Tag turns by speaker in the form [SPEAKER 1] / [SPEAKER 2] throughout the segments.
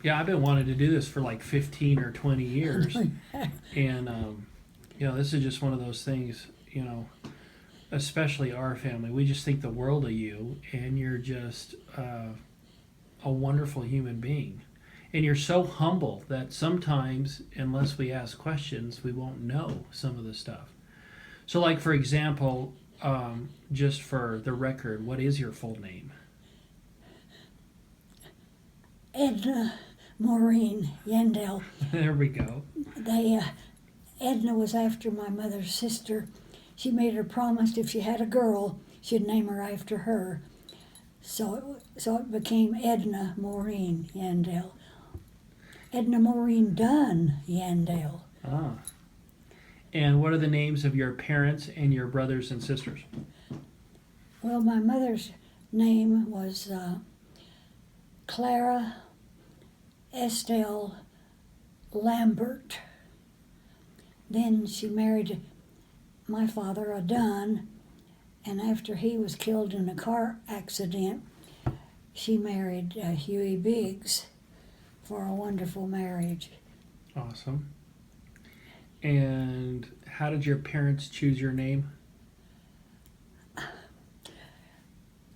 [SPEAKER 1] Yeah, I've been wanting to do this for like 15 or 20 years. And, this is just one of those things, especially our family. We just think the world of you, and you're just a wonderful human being. And you're so humble that sometimes, unless we ask questions, we won't know some of the stuff. So, like, for example, just for the record, what is your full name?
[SPEAKER 2] Edna Maurine Yandell.
[SPEAKER 1] There we go.
[SPEAKER 2] They Edna was after my mother's sister. She made her promise if she had a girl, she'd name her after her. So it became Edna Maurine Yandell. Edna Maurine Dunn Yandell.
[SPEAKER 1] Ah. And what are the names of your parents and your brothers and sisters?
[SPEAKER 2] Well, my mother's name was Clara Estelle Lambert. Then she married my father, a Dunn, and after he was killed in a car accident, she married Huey Biggs for a wonderful marriage.
[SPEAKER 1] Awesome. And how did your parents choose your name?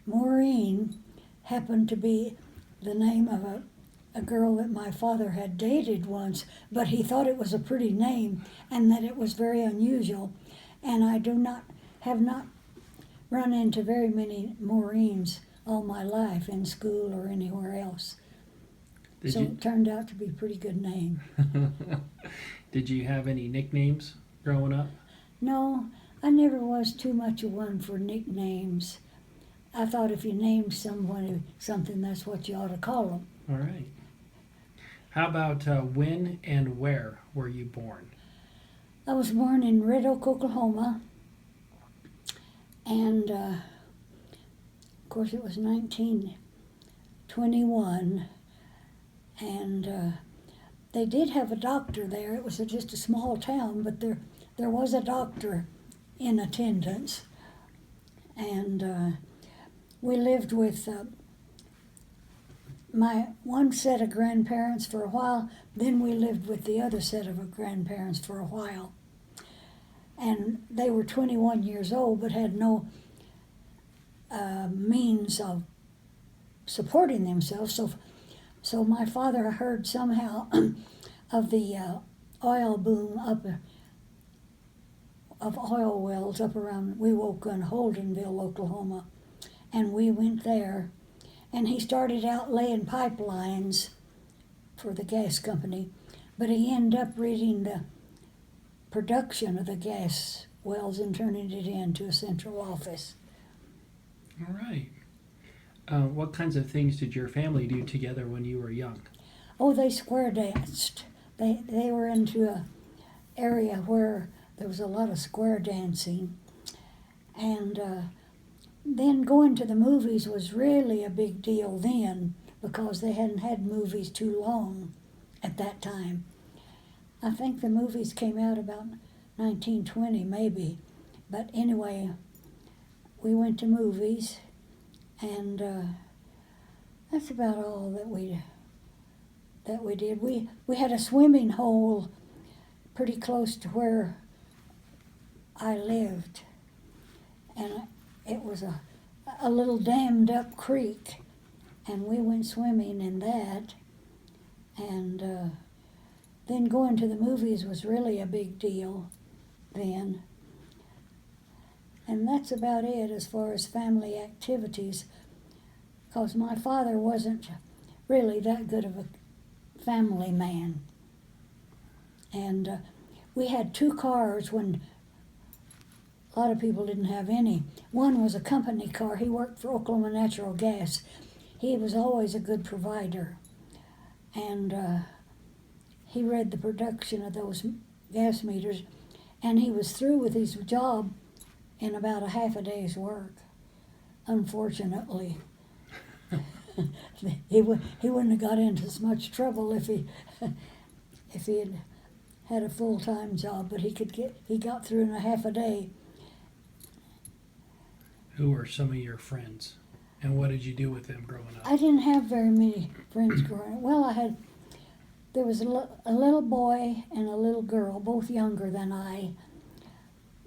[SPEAKER 2] Maureen happened to be the name of a girl that my father had dated once, but he thought it was a pretty name and that it was very unusual. And I have not run into very many Maureens all my life in school or anywhere else.
[SPEAKER 1] Did
[SPEAKER 2] So
[SPEAKER 1] you
[SPEAKER 2] it turned out to be a pretty good name.
[SPEAKER 1] Did you have any nicknames growing up?
[SPEAKER 2] No, I never was too much of one for nicknames. I thought if you named somebody something, that's what you ought to call them.
[SPEAKER 1] All right. How about when and where were you born?
[SPEAKER 2] I was born in Red Oak, Oklahoma, and of course it was 1921, and they did have a doctor there. It was just a small town, but there was a doctor in attendance, and we lived with my one set of grandparents for a while, then we lived with the other set of grandparents for a while. And they were 21 years old but had no means of supporting themselves. So my father heard somehow of the oil boom of oil wells up around Wewoka and Holdenville, Oklahoma. And we went there. And he started out laying pipelines for the gas company, but he ended up reading the production of the gas wells and turning it into a central office.
[SPEAKER 1] All right. What kinds of things did your family do together when you were young?
[SPEAKER 2] Oh, they square danced. They were into a area where there was a lot of square dancing, and then going to the movies was really a big deal then because they hadn't had movies too long at that time. I think the movies came out about 1920 maybe, but anyway, we went to movies, and that's about all that we did. We had a swimming hole pretty close to where I lived, and it was a little dammed up creek, and we went swimming in that, and then going to the movies was really a big deal then. And that's about it as far as family activities, because my father wasn't really that good of a family man. And we had two cars when a lot of people didn't have any. One was a company car. He worked for Oklahoma Natural Gas. He was always a good provider. And he read the production of those gas meters, and he was through with his job in about a half a day's work, unfortunately. he wouldn't have got into as much trouble if he had a full-time job, but he got through in a half a day.
[SPEAKER 1] Who were some of your friends, and what did you do with them growing up?
[SPEAKER 2] I didn't have very many friends growing up. Well, I had there was a little boy and a little girl, both younger than I,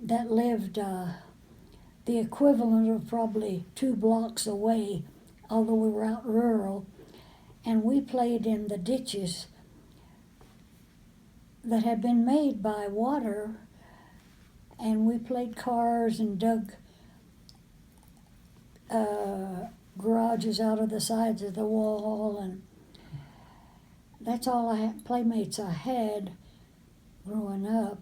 [SPEAKER 2] that lived the equivalent of probably 2 blocks away, although we were out rural, and we played in the ditches that had been made by water, and we played cars and dug garages out of the sides of the wall, and that's all playmates I had growing up,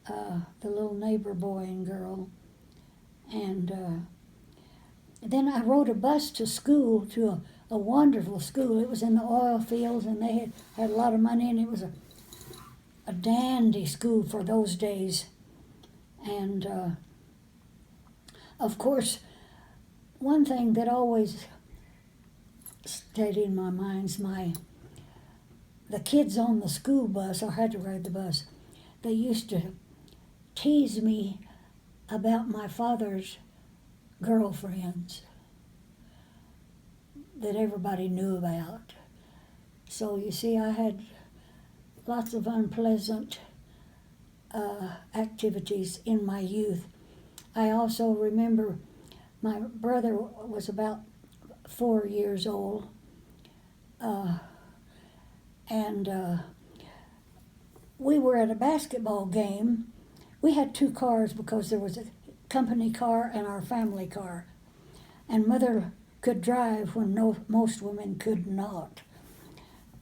[SPEAKER 2] the little neighbor boy and girl. And then I rode a bus to school, to a wonderful school. It was in the oil fields, and they had a lot of money, and it was a dandy school for those days. And of course, one thing that always stayed in my mind is the kids on the school bus, I had to ride the bus, they used to tease me about my father's girlfriends that everybody knew about. So you see, I had lots of unpleasant activities in my youth. I also remember my brother was about 4 years old, and we were at a basketball game. We had 2 cars because there was a company car and our family car. And Mother could drive when most women could not.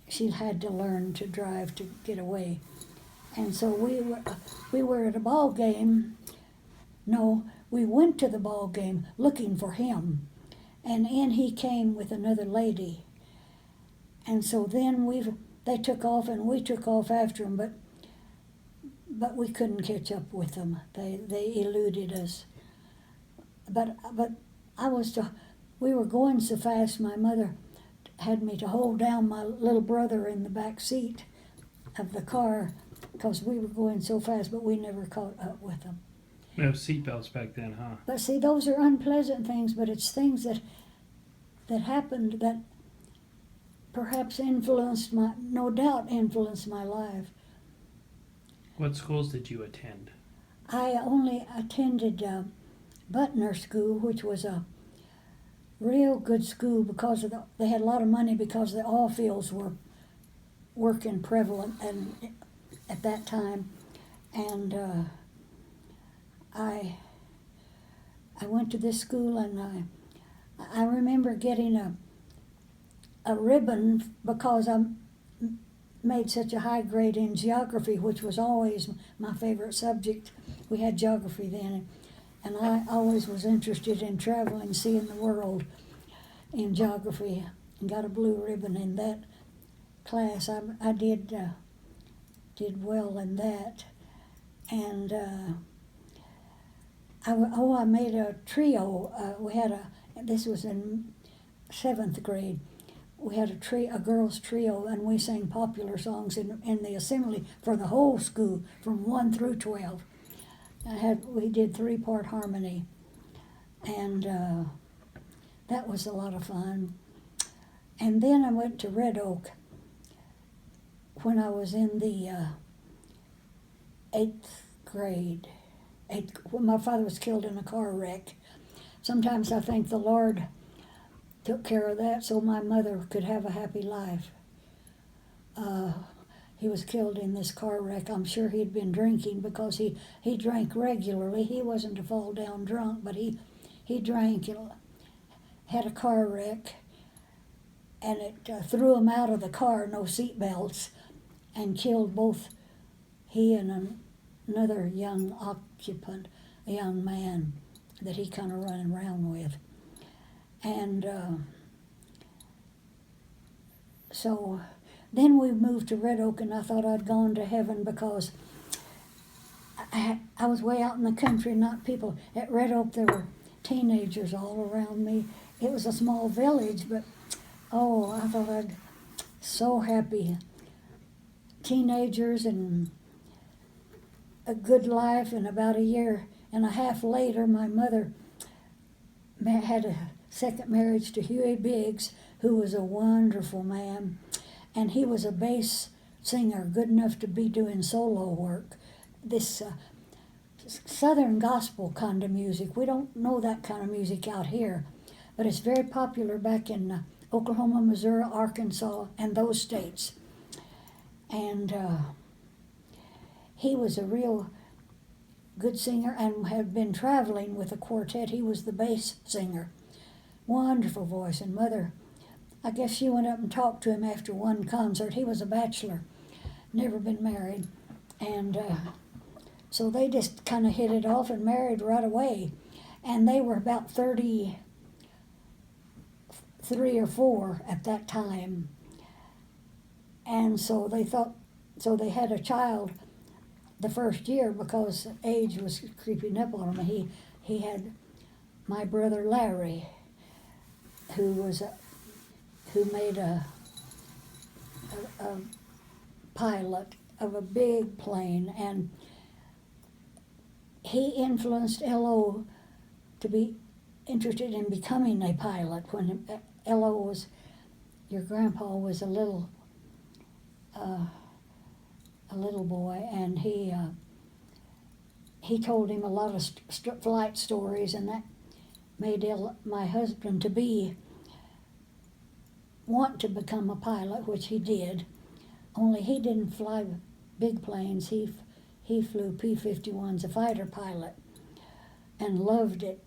[SPEAKER 2] She had to learn to drive to get away. And so we were at a ball game. No, we went to the ball game looking for him. And in he came with another lady. And so then they took off and we took off after them, but we couldn't catch up with them. They eluded us. But we were going so fast, my mother had me to hold down my little brother in the back seat of the car because we were going so fast, but we never caught up with them.
[SPEAKER 1] No seatbelts back then, huh?
[SPEAKER 2] But see, those are unpleasant things, but it's things that happened that perhaps no doubt influenced my life.
[SPEAKER 1] What schools did you attend?
[SPEAKER 2] I only attended Butner School, which was a real good school because they had a lot of money because the oil fields were working prevalent at that time. And I went to this school, and I remember getting a ribbon because I made such a high grade in geography, which was always my favorite subject. We had geography then, and I always was interested in traveling, seeing the world in geography, and got a blue ribbon in that class. I did well in that, and I made a trio. This was in 7th grade. We had a girls' trio, and we sang popular songs in the assembly for the whole school from 1 through 12. We did 3-part harmony, and that was a lot of fun. And then I went to Red Oak when I was in the 8th grade. When my father was killed in a car wreck. Sometimes I think the Lord took care of that so my mother could have a happy life. He was killed in this car wreck. I'm sure he'd been drinking because he drank regularly. He wasn't a fall down drunk, but he drank and had a car wreck, and it threw him out of the car, no seat belts, and killed both he and another young occupant, a young man that he kind of running around with. And so then we moved to Red Oak, and I thought I'd gone to heaven because I was way out in the country, not people. At Red Oak, there were teenagers all around me. It was a small village, but I thought I'd so happy. Teenagers and a good life, and about 1.5 years later, my mother had a second marriage to Huey Biggs, who was a wonderful man. and he was a bass singer good enough to be doing solo work. This Southern gospel kind of music. We don't know that kind of music out here, but it's very popular back in Oklahoma, Missouri, Arkansas, and those states. And he was a real good singer and had been traveling with a quartet. He was the bass singer. Wonderful voice. And Mother, I guess she went up and talked to him after one concert. He was a bachelor, never been married. And so they just kind of hit it off and married right away. And they were about 33 or 4 at that time. And so they had a child the first year because age was creeping up on him. He had my brother Larry, who made a pilot of a big plane, and he influenced L.O. to be interested in becoming a pilot when L.O. was, your grandpa was a little boy, and he told him a lot of flight stories, and that made my husband want to become a pilot, which he did. Only he didn't fly big planes. He flew P-51s, a fighter pilot, and loved it.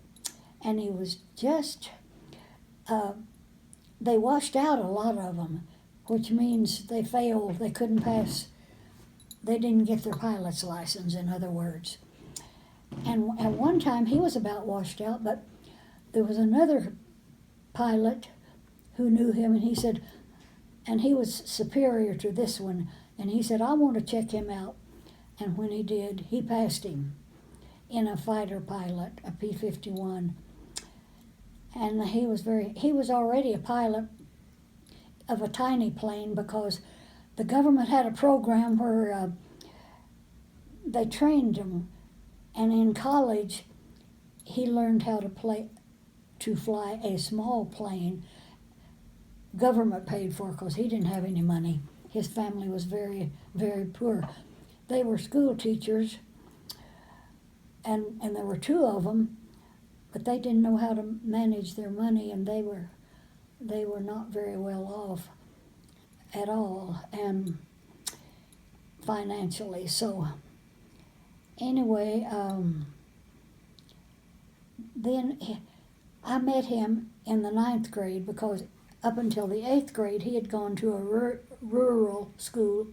[SPEAKER 2] And he was just, they washed out a lot of them, which means they failed. They couldn't pass. They didn't get their pilot's license, in other words. And at one time he was about washed out, but there was another pilot who knew him, and he said, and he was superior to this one, and he said, I want to check him out. And when he did, he passed him in a fighter pilot, a P-51. And he was already a pilot of a tiny plane because the government had a program where they trained him, and in college he learned how to fly a small plane. Government paid for because he didn't have any money. His family was very, very poor. They were school teachers, and there were 2 of them, but they didn't know how to manage their money, and they were not very well off at all, and financially. So anyway, then I met him in the 9th grade because up until the 8th grade he had gone to a rural school,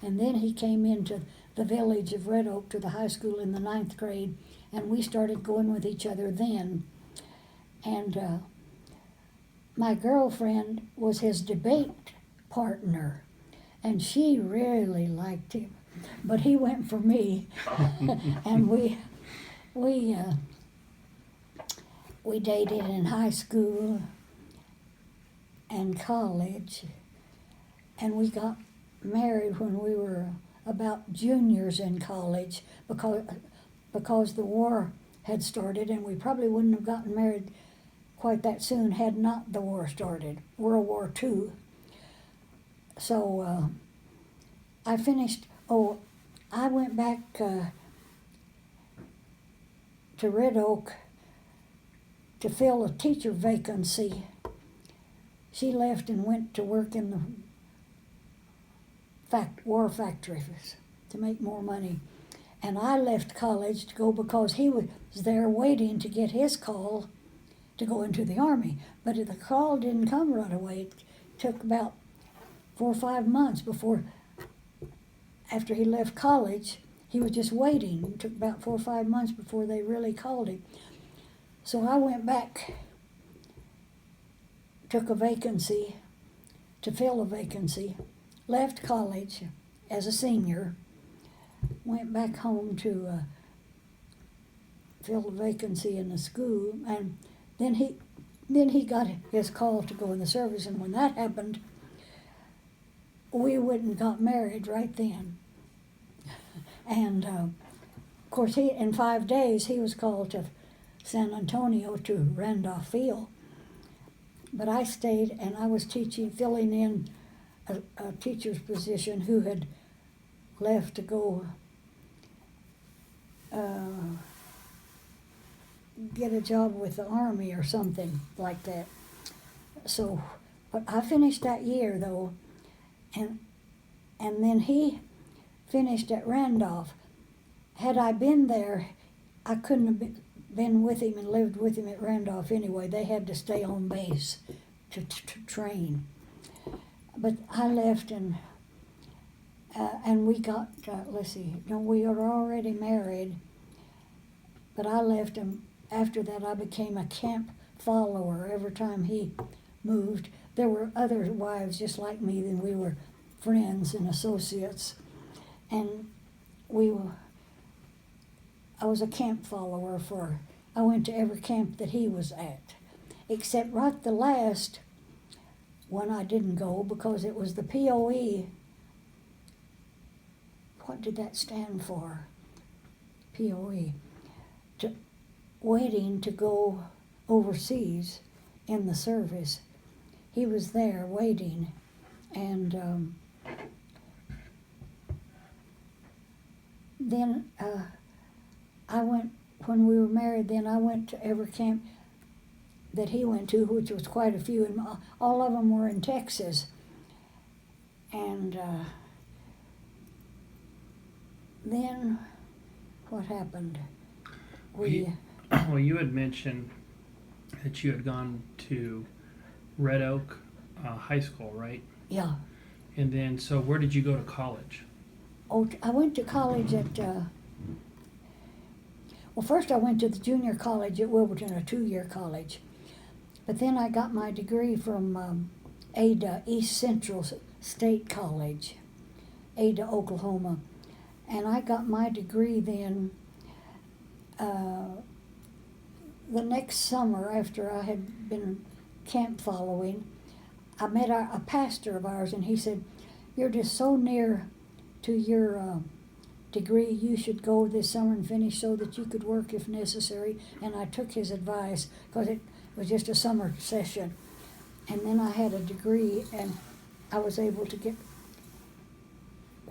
[SPEAKER 2] and then he came into the village of Red Oak to the high school in the 9th grade, and we started going with each other then. And my girlfriend was his debate partner, and she really liked him, but he went for me. And we dated in high school and college, and we got married when we were about juniors in college because the war had started, and we probably wouldn't have gotten married quite that soon had not the war started, World War II. So I went back to Red Oak to fill a teacher vacancy. She left and went to work in the war factories to make more money. And I left college to go because he was there waiting to get his call to go into the Army. But the call didn't come right away. It took about 4 or 5 months after he left college. He was just waiting. It took about 4 or 5 months before they really called him. So I went back, took a vacancy to fill a vacancy, left college as a senior, went back home to fill a vacancy in the school, and then he got his call to go in the service, and when that happened, we went and got married right then. And of course, in 5 days he was called to San Antonio to Randolph Field, but I stayed, and I was filling in a teacher's position who had left to go get a job with the Army or something like that. So, but I finished that year though, and then he finished at Randolph. Had I been there, I couldn't have been with him and lived with him at Randolph anyway. They had to stay on base to train. But I left and we got, let's see, no, we were already married, but I left him. After that, I became a camp follower every time he moved. There were other wives just like me, and we were friends and associates. And I was a camp follower I went to every camp that he was at, except right the last one I didn't go because it was the POE. What did that stand for? POE. Waiting to go overseas in the service. He was there waiting, and then I went, when we were married, then I went to every camp that he went to, which was quite a few, and all of them were in Texas. And then what happened?
[SPEAKER 1] Well, you had mentioned that you had gone to Red Oak High School, right?
[SPEAKER 2] Yeah.
[SPEAKER 1] And then, so where did you go to college?
[SPEAKER 2] Oh, I went to college at, well, first I went to the junior college at Wilburton, a 2-year college. But then I got my degree from Ada, East Central State College, Ada, Oklahoma. And I got my degree then the next summer after I had been camp following. I met a pastor of ours, and he said, "You're just so near to your degree, you should go this summer and finish so that you could work if necessary." And I took his advice because it was just a summer session. And then I had a degree, and I was able to get,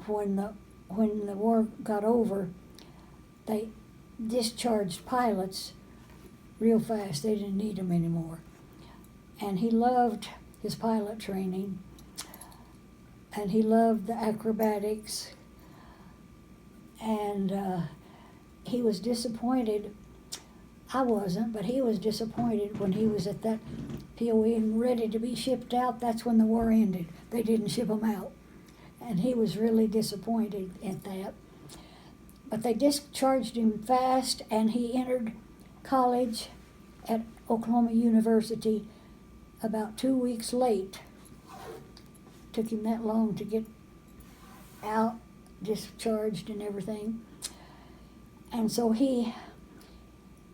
[SPEAKER 2] when the war got over, they discharged pilots real fast. They didn't need them anymore. And he loved his pilot training, and he loved the acrobatics, and he was disappointed. I wasn't, but he was disappointed when he was at that POE and ready to be shipped out. That's when the war ended. They didn't ship him out, and he was really disappointed at that. But they discharged him fast, and he entered college at Oklahoma University about 2 weeks late. Took him that long to get out, discharged and everything. And so he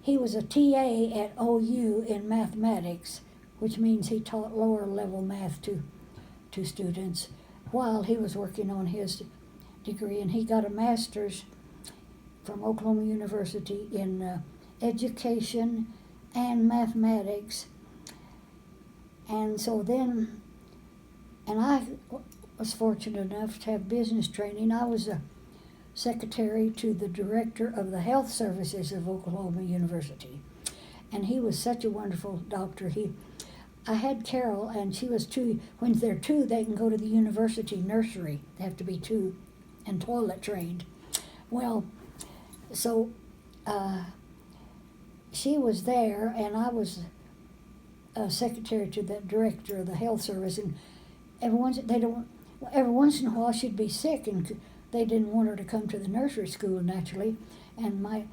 [SPEAKER 2] was a TA at OU in mathematics, which means he taught lower level math to students while he was working on his degree. And he got a master's from Oklahoma University in education and mathematics. And so then, and I was fortunate enough to have business training. I was a secretary to the director of the health services of Oklahoma University. And he was such a wonderful doctor. I had Carol, and she was 2. When they're 2, they can go to the university nursery. They have to be 2 and toilet trained. Well, so she was there, and I was a secretary to the director of the health service. And every once in a while she'd be sick, and they didn't want her to come to the nursery school naturally. And my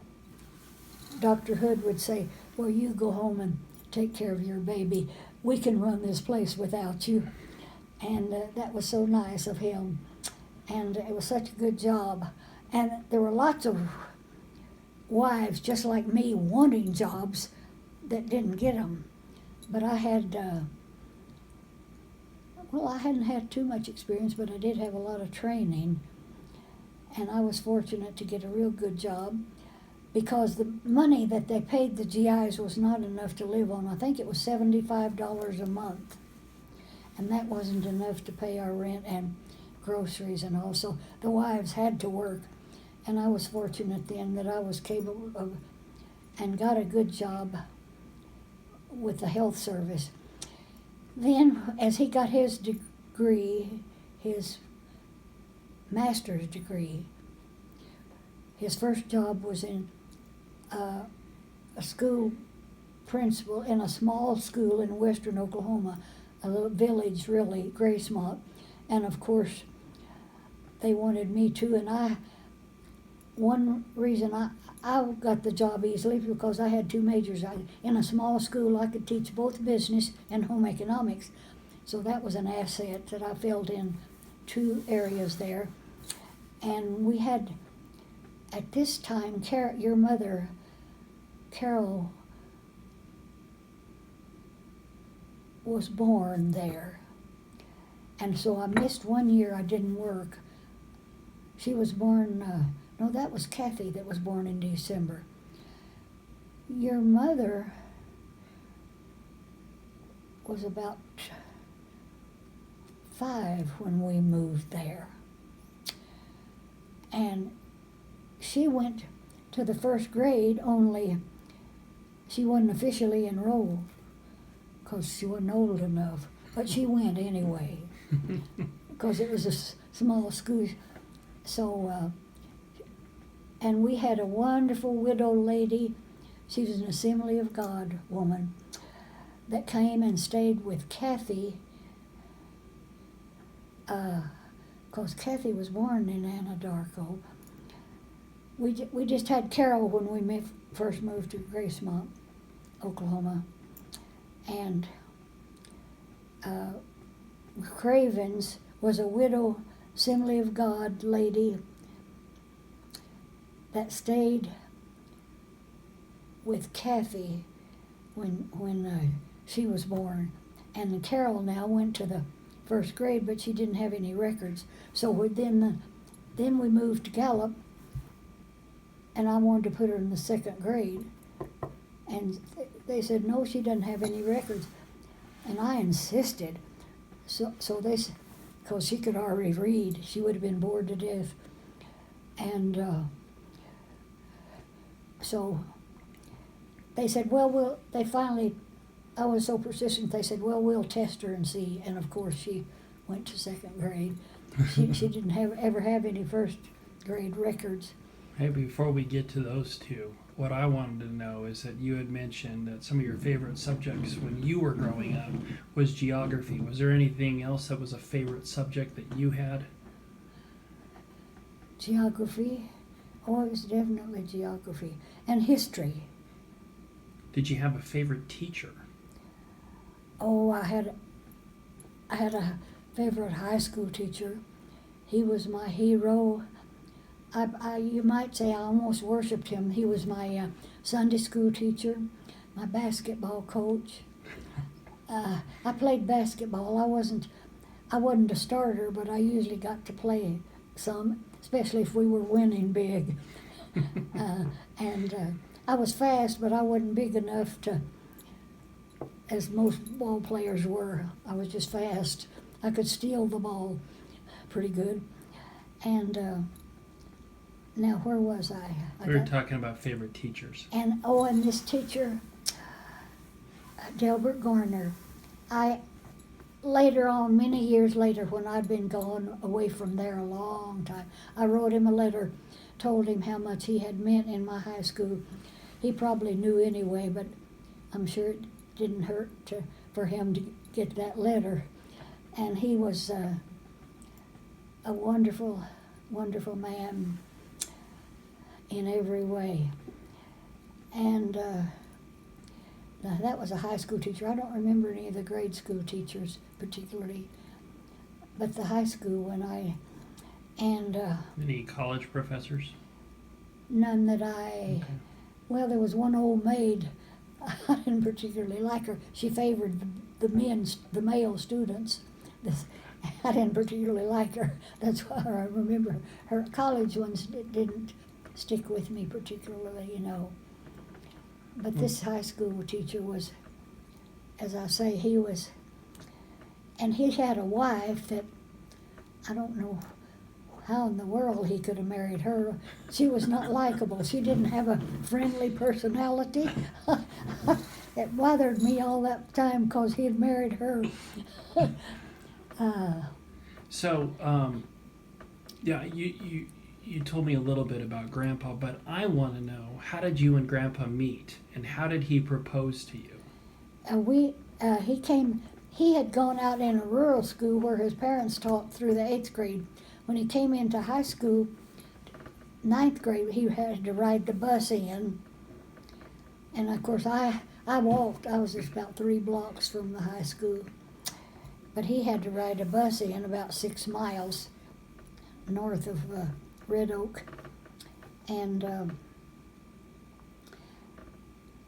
[SPEAKER 2] Dr. Hood would say, "Well, you go home and take care of your baby. We can run this place without you." And that was so nice of him. And it was such a good job. And there were lots of wives just like me wanting jobs that didn't get them. But I had, I hadn't had too much experience, but I did have a lot of training. And I was fortunate to get a real good job because the money that they paid the GIs was not enough to live on. I think it was $75 a month. and that wasn't enough to pay our rent and groceries and all. So the wives had to work, and I was fortunate then that I was capable of, and got a good job with the health service. Then, as he got his degree, his master's degree, his first job was in a school principal in a small school in western Oklahoma, a little village really, Gracemont. And of course, they wanted me too. And one reason I got the job easily because I had two majors. In a small school, I could teach both business and home economics. So that was an asset that I filled in two areas there. And we had, at this time, your mother, Carol, was born there. And so I missed 1 year. I didn't work. She was born, no, that was Kathy that was born in December. Your mother was about 5 when we moved there. And she went to the first grade, only she wasn't officially enrolled because she wasn't old enough. But she went anyway because it was a small school. So, and we had a wonderful widow lady. She was an Assembly of God woman that came and stayed with Kathy, because Kathy was born in Anadarko. We just had Carol when we first moved to Gracemont, Oklahoma. And Cravens was a widow Assembly of God lady that stayed with Kathy when she was born. And Carol now went to the first grade, but she didn't have any records. So then we moved to Gallup, and I wanted to put her in the second grade. And they said, no, she doesn't have any records. And I insisted. So they said, because she could already read, she would have been bored to death. And so they said, I was so persistent, they said, well, we'll test her and see. And of course, she went to second grade. She didn't ever have any first grade records.
[SPEAKER 1] Hey, before we get to those two, what I wanted to know is that you had mentioned that some of your favorite subjects when you were growing up was geography. Was there anything else that was a favorite subject that you had?
[SPEAKER 2] Geography? Oh, it was definitely geography. And history.
[SPEAKER 1] Did you have a favorite teacher?
[SPEAKER 2] Oh, I had a favorite high school teacher. He was my hero. You might say I almost worshipped him. He was my Sunday school teacher, my basketball coach. I played basketball. I wasn't a starter, but I usually got to play some, especially if we were winning big. And I was fast, but I wasn't big enough to, as most ball players were. I was just fast. I could steal the ball pretty good. And now, where was I?
[SPEAKER 1] We were talking about favorite teachers.
[SPEAKER 2] And this teacher, Delbert Garner, later on, many years later, when I'd been gone away from there a long time, I wrote him a letter, told him how much he had meant in my high school. He probably knew anyway, but I'm sure it didn't hurt for him to get that letter. And he was a wonderful, wonderful man in every way. And now that was a high school teacher. I don't remember any of the grade school teachers particularly, but the high school
[SPEAKER 1] Any college professors?
[SPEAKER 2] None that
[SPEAKER 1] Okay.
[SPEAKER 2] well, there was one old maid. I didn't particularly like her. She favored the male students. I didn't particularly like her. That's why I remember her. College ones didn't stick with me particularly, But this high school teacher was, as I say, he was, And he had a wife that, I don't know how in the world he could have married her. She was not likable. She didn't have a friendly personality. It bothered me all that time because he had married her.
[SPEAKER 1] So, yeah, you told me a little bit about Grandpa, but I want to know, how did you and Grandpa meet, and how did he propose to you?
[SPEAKER 2] He had gone out in a rural school where his parents taught through the 8th grade. When he came into high school, 9th grade, he had to ride the bus in. And of course, I walked. I was just about 3 blocks from the high school. But he had to ride a bus in about 6 miles north of Red Oak. And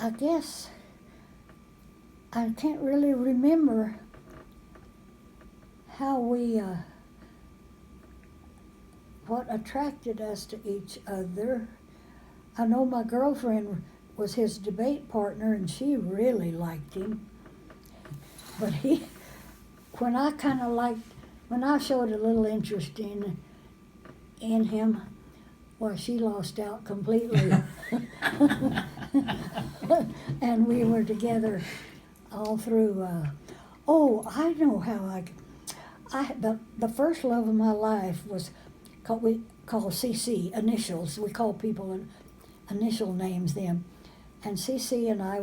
[SPEAKER 2] I guess I can't really remember how what attracted us to each other. I know my girlfriend was his debate partner and she really liked him. But when I showed a little interest in him, well, she lost out completely. And we were together all through. I know how the first love of my life was we call CC, initials. We call people initial names them. And CC and I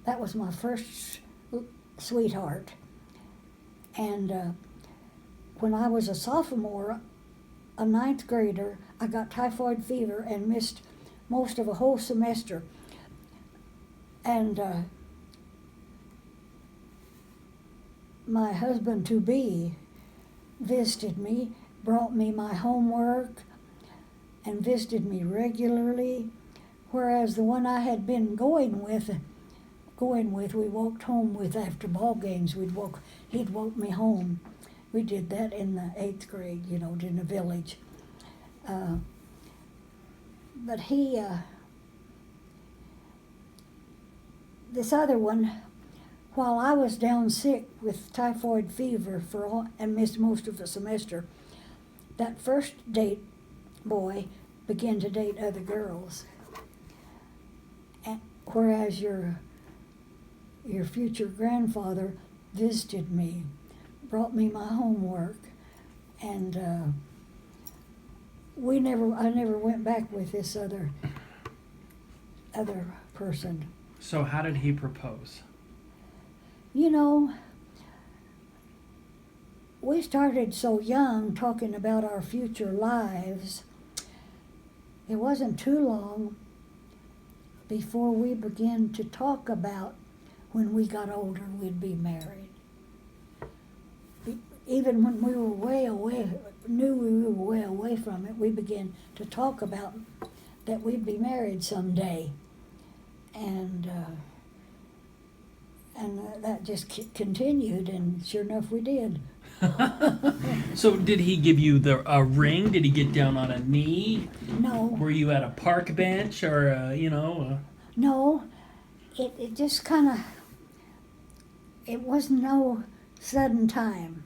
[SPEAKER 2] that was my first sweetheart. And when I was a sophomore, a 9th grader, I got typhoid fever and missed most of a whole semester. And my husband-to-be visited me, brought me my homework, and visited me regularly, whereas the one I had been going with, we walked home with after ball games. He'd walk me home. We did that in the 8th grade, in the village. But this other one, while I was down sick with typhoid fever and missed most of the semester, that first date boy began to date other girls. Whereas your future grandfather visited me, brought me my homework, and I never went back with this other person.
[SPEAKER 1] So how did he propose?
[SPEAKER 2] We started so young talking about our future lives. It wasn't too long before we began to talk about when we got older we'd be married. Even when we were knew we were way away from it, we began to talk about that we'd be married someday. And that just continued, and sure enough we did.
[SPEAKER 1] So did he give you a ring? Did he get down on a knee?
[SPEAKER 2] No.
[SPEAKER 1] Were you at a park bench or,
[SPEAKER 2] No, it just kind of, it was no sudden time.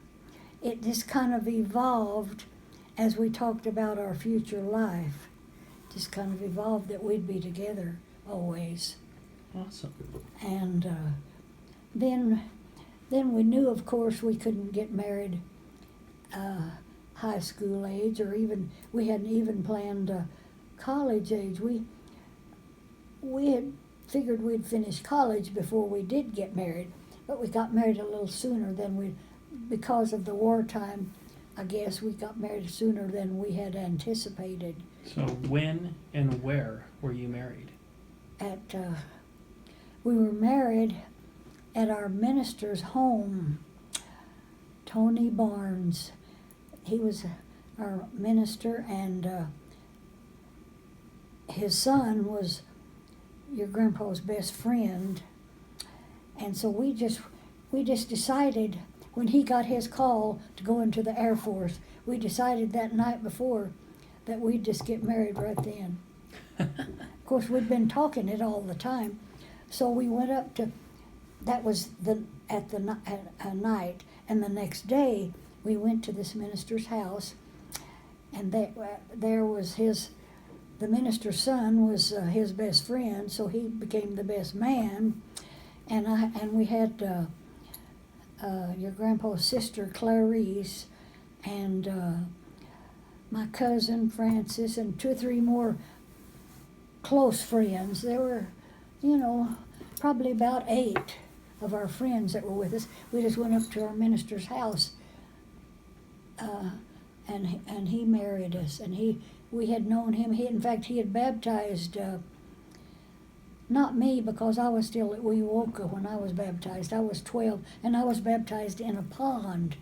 [SPEAKER 2] It just kind of evolved as we talked about our future life. Just kind of evolved that we'd be together always.
[SPEAKER 1] Awesome.
[SPEAKER 2] And then we knew, of course, we couldn't get married high school age, or even, we hadn't even planned college age. We had figured we'd finish college before we did get married, but we got married a little sooner than because of the wartime, I guess we got married sooner than we had anticipated.
[SPEAKER 1] So when and where were you married?
[SPEAKER 2] We were married at our minister's home, Tony Barnes. He was our minister, and his son was your grandpa's best friend. And so we just decided, when he got his call to go into the Air Force, we decided that night before that we'd just get married right then. Of course, we'd been talking it all the time. So we went up to, that was at a night, And the next day, we went to this minister's house, and there was the minister's son was his best friend, so he became the best man. And we had your grandpa's sister Clarice, and my cousin Francis, and 2 or 3 more close friends. There were, probably about 8 of our friends that were with us. We just went up to our minister's house, and he married us. And we had known him. In fact, he had baptized. Not me, because I was still at Wewoka when I was baptized. I was 12, and I was baptized in a pond.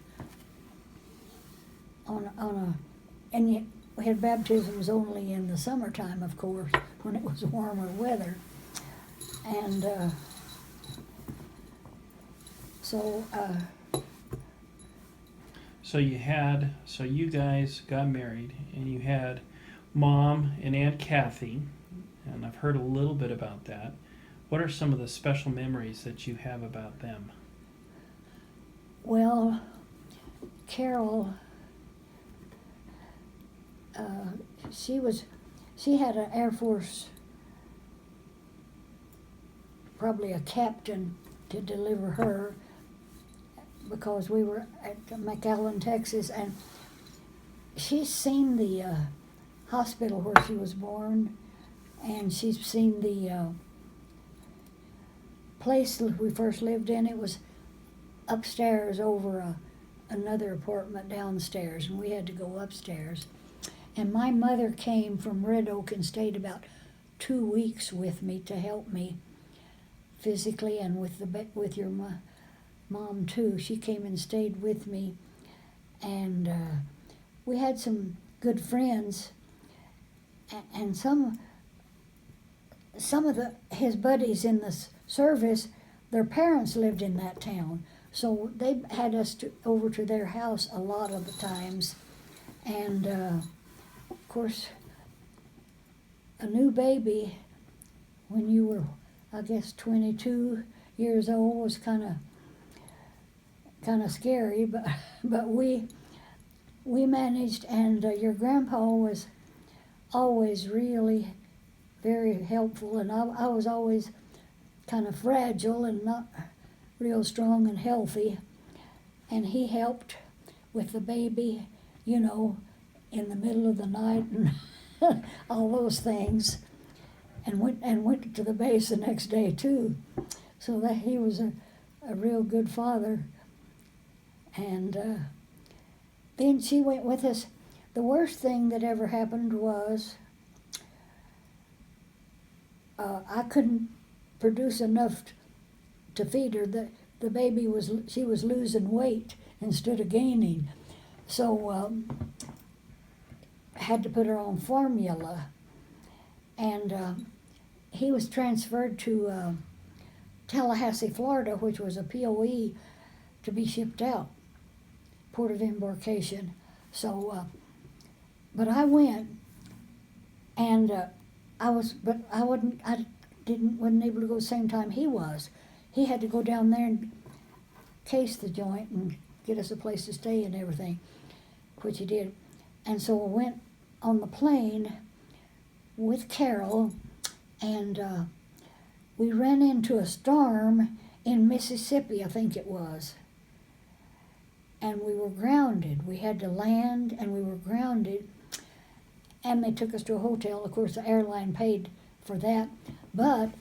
[SPEAKER 2] And yet we had baptisms only in the summertime, of course, when it was warmer weather. And so
[SPEAKER 1] you guys got married, and you had Mom and Aunt Kathy, and I've heard a little bit about that. What are some of the special memories that you have about them?
[SPEAKER 2] Well, Carol, she had an Air Force, probably a captain to deliver her, because we were at McAllen, Texas, and she's seen the hospital where she was born, and she's seen the place that we first lived in. It was upstairs over another apartment downstairs, and we had to go upstairs. And my mother came from Red Oak and stayed about 2 weeks with me to help me physically, and with your mom too. She came and stayed with me, and we had some good friends, and some of his buddies in the service, their parents lived in that town, so they had us over to their house a lot of the times. And of course, a new baby when you were, I guess, 22 years old was kind of scary, but we managed. And your grandpa was always really very helpful, and I was always kind of fragile and not real strong and healthy, and he helped with the baby, in the middle of the night and all those things, and went to the base the next day too, so that he was a real good father. And then she went with us. The worst thing that ever happened was I couldn't produce enough to feed her. The baby she was losing weight instead of gaining, so had to put her on formula. And he was transferred to Tallahassee, Florida, which was a POE to be shipped out, port of embarkation. So, but I went, and I wasn't able to go the same time he was. He had to go down there and case the joint and get us a place to stay and everything, which he did. And so I went on the plane with Carol, and we ran into a storm in Mississippi, I think it was. And we were grounded. We had to land, and we were grounded. And they took us to a hotel. Of course, the airline paid for that. But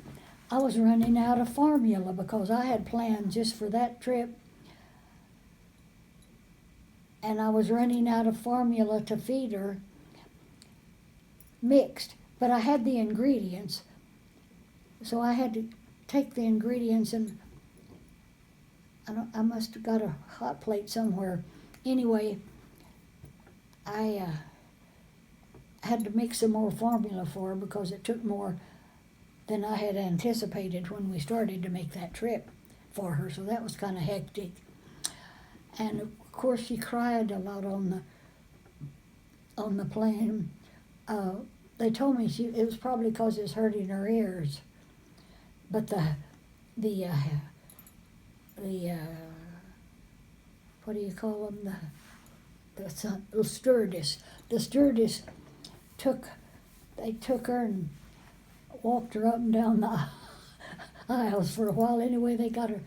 [SPEAKER 2] I was running out of formula because I had planned just for that trip. And I was running out of formula to feed her, mixed. But I had the ingredients. So I had to take the ingredients, and I must have got a hot plate somewhere. Anyway, I had to make some more formula for her because it took more than I had anticipated when we started to make that trip for her. So that was kind of hectic. And of course, she cried a lot on the plane. They told me it was probably because it was hurting her ears. But the what do you call them, the stewardess. The stewardess took her and walked her up and down the aisles for a while. Anyway, they got her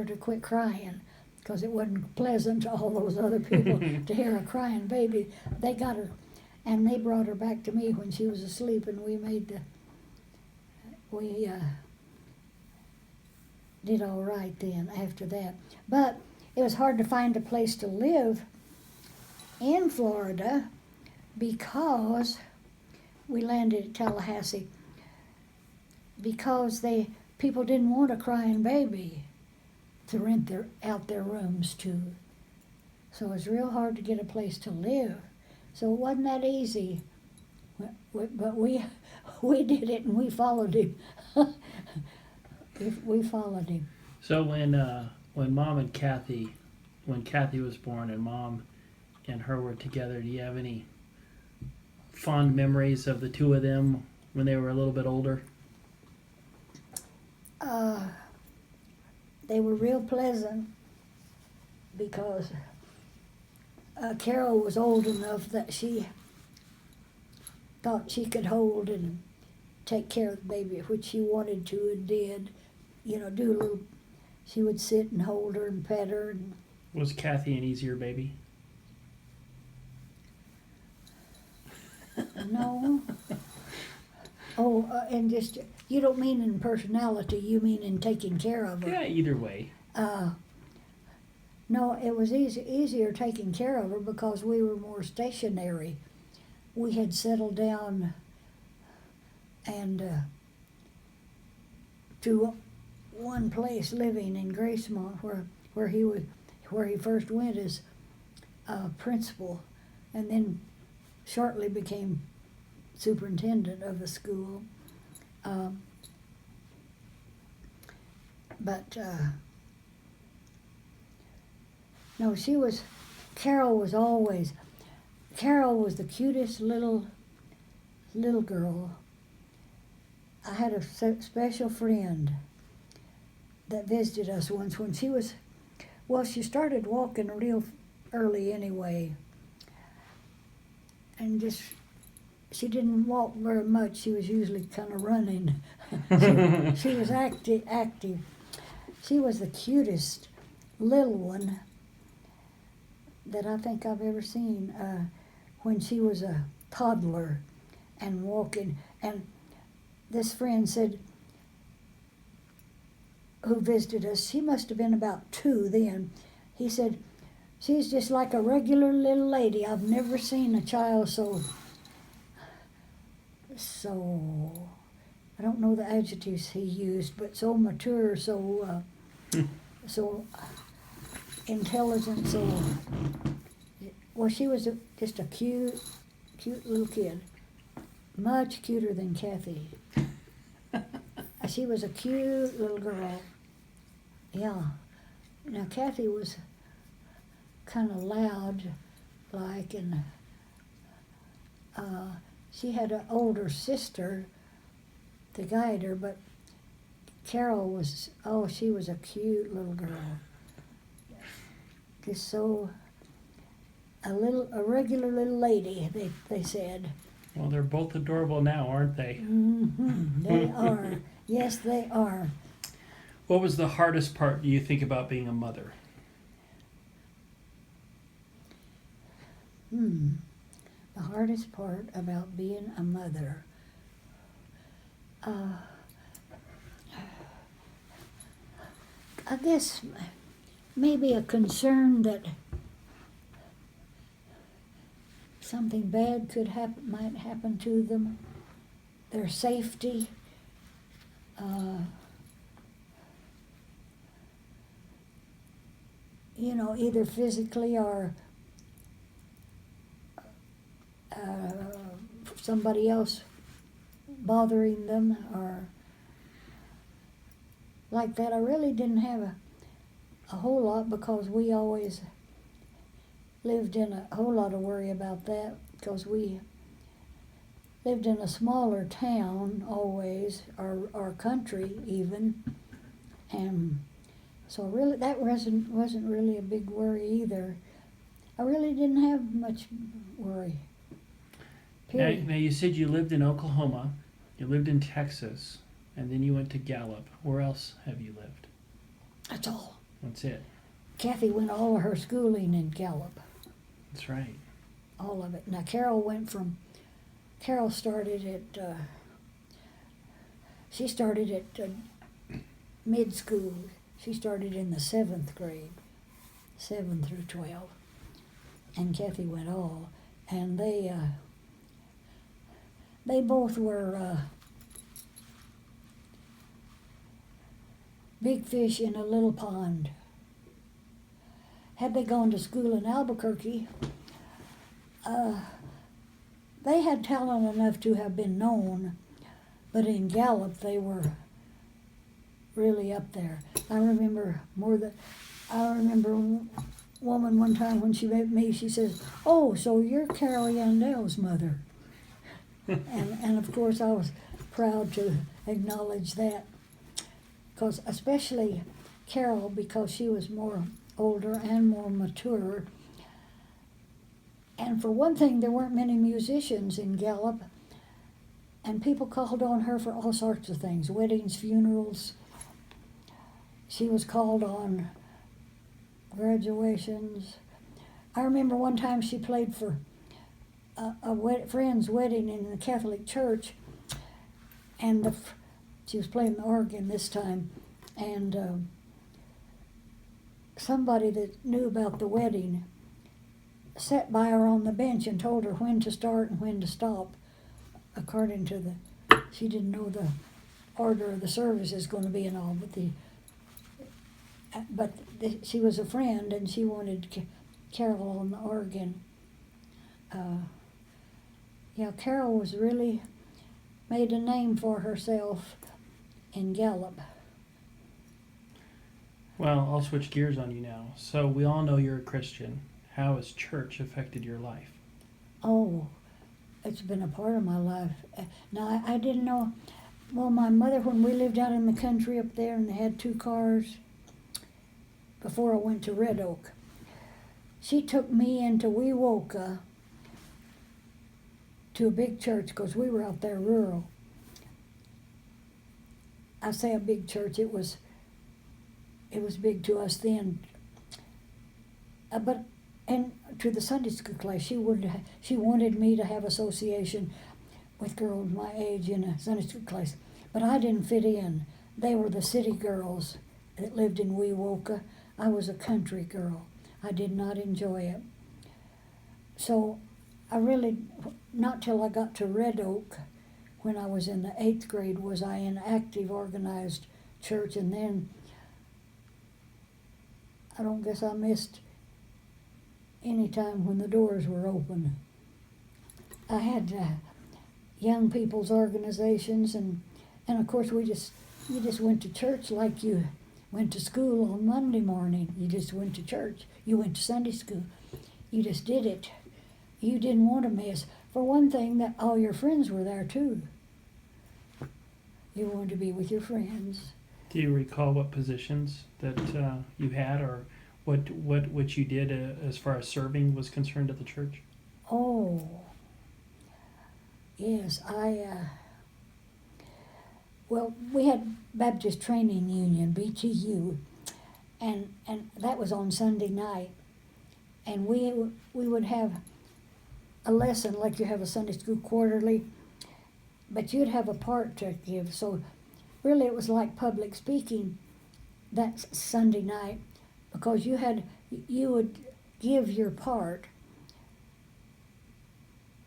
[SPEAKER 2] to quit crying, because it wasn't pleasant to all those other people to hear a crying baby. They got her, and they brought her back to me when she was asleep, and we did all right then after that. But it was hard to find a place to live in Florida, because we landed at Tallahassee, because people didn't want a crying baby to rent out their rooms to. So it was real hard to get a place to live. So it wasn't that easy. But we did it, and we followed him. We followed him.
[SPEAKER 1] So when Mom and Kathy, when Kathy was born and Mom and her were together, do you have any fond memories of the two of them when they were a little bit older?
[SPEAKER 2] They were real pleasant, because Carol was old enough that she thought she could hold and take care of the baby, which she wanted to and did. Do a little. She would sit and hold her and pet her. And
[SPEAKER 1] Was Kathy an easier baby?
[SPEAKER 2] no. Oh, and just, you don't mean in personality, you mean in taking care of her.
[SPEAKER 1] Yeah, either way.
[SPEAKER 2] No, it was easier taking care of her because we were more stationary. We had settled down and to one place, living in Gracemont, where he first went as principal, and then shortly became superintendent of the school. No, Carol was the cutest little girl. I had a special friend that visited us once when she started walking real early anyway. And she didn't walk very much. She was usually kind of running. She was active. She was the cutest little one that I think I've ever seen when she was a toddler and walking. And this friend said, who visited us, she must have been about 2 then. He said, she's just like a regular little lady. I've never seen a child so I don't know the adjectives he used, but so mature, so intelligent, she was just a cute little kid, much cuter than Kathy. She was a cute little girl. Yeah. Now Kathy was kind of loud, and she had an older sister to guide her, but Carol she was a cute little girl. Just a regular little lady, they said.
[SPEAKER 1] Well, they're both adorable now, aren't they?
[SPEAKER 2] Mm-hmm. They are. Yes, they are.
[SPEAKER 1] What was the hardest part, do you think, about being a mother?
[SPEAKER 2] The hardest part about being a mother. I guess maybe a concern that something bad might happen to them, their safety. Either physically or somebody else bothering them or like that. I really didn't have a whole lot, because we always lived in a whole lot of worry about that, because we lived in a smaller town always, or country even, and So really, that wasn't really a big worry either. I really didn't have much worry. Period.
[SPEAKER 1] Now you said you lived in Oklahoma, you lived in Texas, and then you went to Gallup. Where else have you lived?
[SPEAKER 2] That's all.
[SPEAKER 1] That's it.
[SPEAKER 2] Kathy went all of her schooling in Gallup,
[SPEAKER 1] That's right.
[SPEAKER 2] all of it. Now Carol started at, she started at mid school. She started in the 7th grade, 7 through 12, and Kathy went all, and they both were big fish in a little pond. Had they gone to school in Albuquerque, they had talent enough to have been known, but in Gallup they were really up there. I remember a woman one time when she met me, she says, "Oh, so you're Carol Yandell's mother." and of course I was proud to acknowledge that, because especially Carol, because she was more older and more mature. And for one thing, there weren't many musicians in Gallup, and people called on her for all sorts of things, weddings, funerals. She was called on graduations. I remember one time she played for a friend's wedding in the Catholic Church, and she was playing the organ this time, and somebody that knew about the wedding sat by her on the bench and told her when to start and when to stop, according to she didn't know the order of the service is going to be and all, but she was a friend and she wanted Carol on the organ. Carol was really made a name for herself in Gallup.
[SPEAKER 1] Well, I'll switch gears on you now. So we all know you're a Christian. How has church affected your life?
[SPEAKER 2] Oh, it's been a part of my life. Now, I didn't know. Well, my mother, when we lived out in the country up there and they had 2 cars, before I went to Red Oak, she took me into Wewoka to a big church, because we were out there rural. I say a big church, it was big to us then. And to the Sunday school class, she wanted me to have association with girls my age in a Sunday school class, but I didn't fit in. They were the city girls that lived in Wewoka. I was a country girl. I did not enjoy it. So I really, not till I got to Red Oak, when I was in the 8th grade, was I in active organized church, and then I don't guess I missed any time when the doors were open. I had young people's organizations, and of course you just went to church like you went to school on Monday morning. You just went to church. You went to Sunday school. You just did it. You didn't want to miss. For one thing, that all your friends were there too. You wanted to be with your friends.
[SPEAKER 1] Do you recall what positions that you had, or what you did as far as serving was concerned at the church?
[SPEAKER 2] Oh, yes, well, we had Baptist Training Union, BTU, and that was on Sunday night, and we would have a lesson like you have a Sunday school quarterly, but you'd have a part to give. So really it was like public speaking that Sunday night, because you would give your part.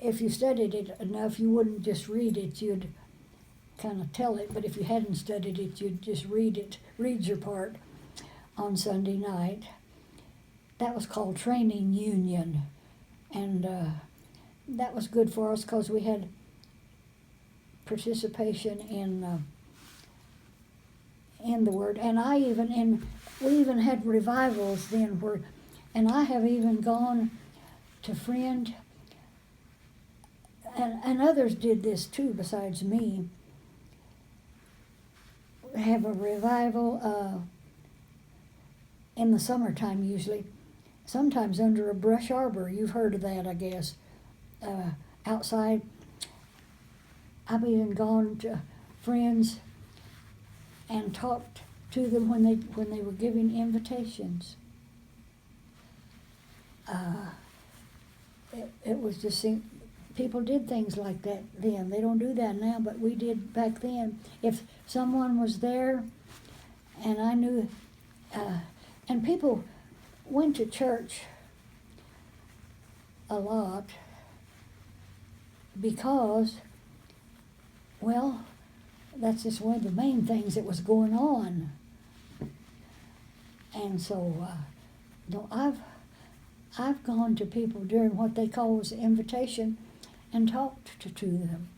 [SPEAKER 2] If you studied it enough, you wouldn't just read it, you'd kind of tell it, but if you hadn't studied it, you'd just read your part on Sunday night. That was called Training Union, and that was good for us because we had participation in the Word, and we even had revivals then, and I have even gone to Friend, and others did this too besides me, have a revival in the summertime usually, sometimes under a brush arbor. You've heard of that, I guess. Outside. I've even gone to friends and talked to them when they were giving invitations. It was just people did things like that then. They don't do that now, but we did back then. If someone was there, and I knew, and people went to church a lot because, well, that's just one of the main things that was going on. And so, no, I've gone to people during what they call was invitation and talked to them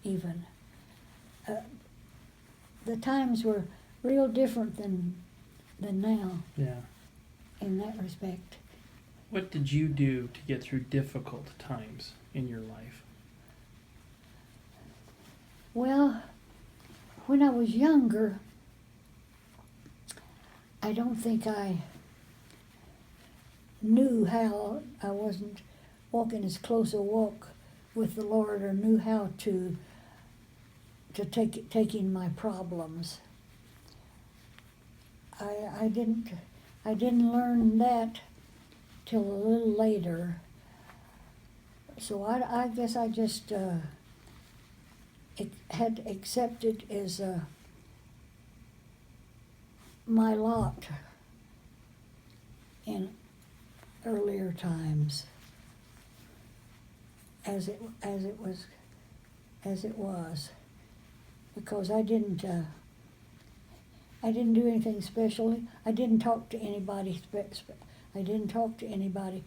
[SPEAKER 2] even. The times were real different than now.
[SPEAKER 1] Yeah.
[SPEAKER 2] In that respect.
[SPEAKER 1] What did you do to get through difficult times in your life?
[SPEAKER 2] Well, when I was younger, I don't think I knew how. I wasn't walking as close a walk with the Lord, or knew how to taking my problems. I didn't learn that till a little later. So I guess I just had accepted as my lot in earlier times, as it was, because I didn't do anything special. I didn't talk to anybody. I didn't talk to anybody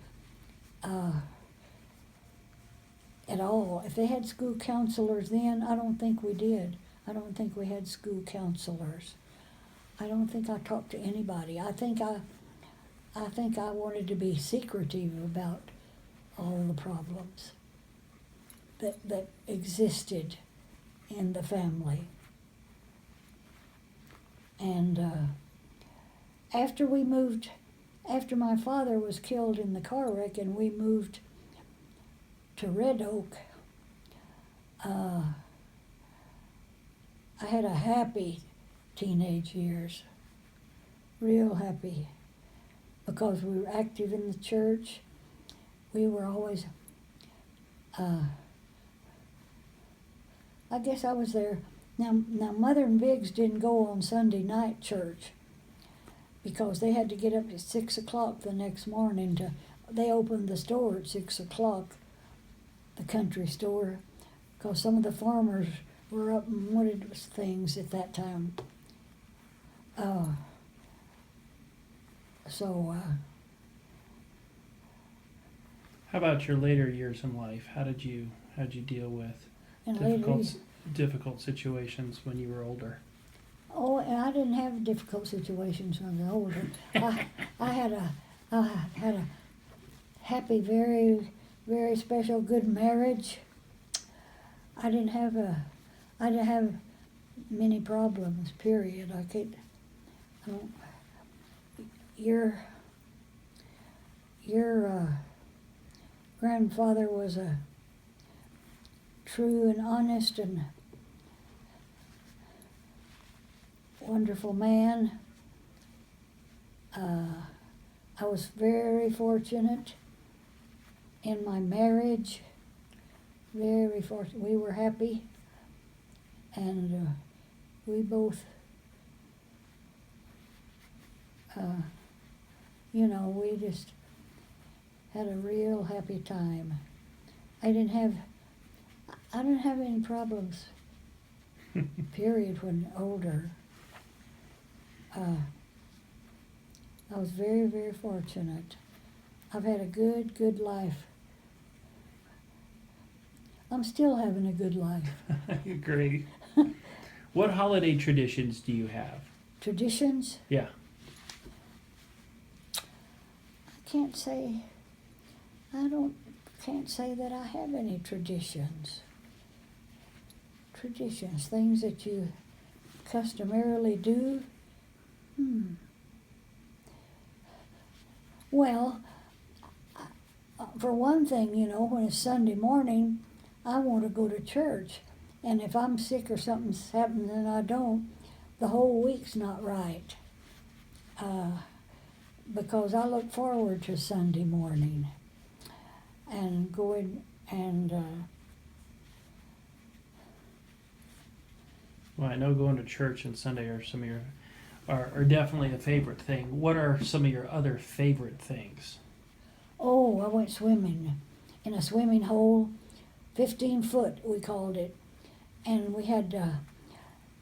[SPEAKER 2] at all. If they had school counselors then, I don't think we did. I don't think we had school counselors. I don't think I talked to anybody. I think I wanted to be secretive about all the problems that existed in the family. And after my father was killed in the car wreck and we moved to Red Oak, I had a happy teenage years, real happy, because we were active in the church. We were always, I guess I was there. Now Mother and Biggs didn't go on Sunday night church because they had to get up at 6 o'clock the next morning they opened the store at 6 o'clock, the country store, because some of the farmers were up and wanted things at that time.
[SPEAKER 1] How about your later years in life? How'd you deal with difficult situations when you were older?
[SPEAKER 2] Oh, and I didn't have difficult situations when I was older. I had a happy, very, very special, good marriage. I didn't have many problems. Period. Your grandfather was a true and honest and wonderful man. I was very fortunate in my marriage. Very fortunate. We were happy, and we both, we just had a real happy time. I didn't have any problems. Period. When older, I was very, very fortunate. I've had a good life. I'm still having a good life.
[SPEAKER 1] Great. What holiday traditions do you have?
[SPEAKER 2] Traditions?
[SPEAKER 1] Yeah.
[SPEAKER 2] Can't say that I have any traditions. Traditions, things that you customarily do. Well, for one thing, you know, when it's Sunday morning, I want to go to church. And if I'm sick or something's happened and I don't, the whole week's not right. Because I look forward to Sunday morning and going and
[SPEAKER 1] Well, I know going to church and Sunday are some of your are definitely a favorite thing. What are some of your other favorite things?
[SPEAKER 2] oh, I went swimming in a swimming hole, 15 foot we called it, and we had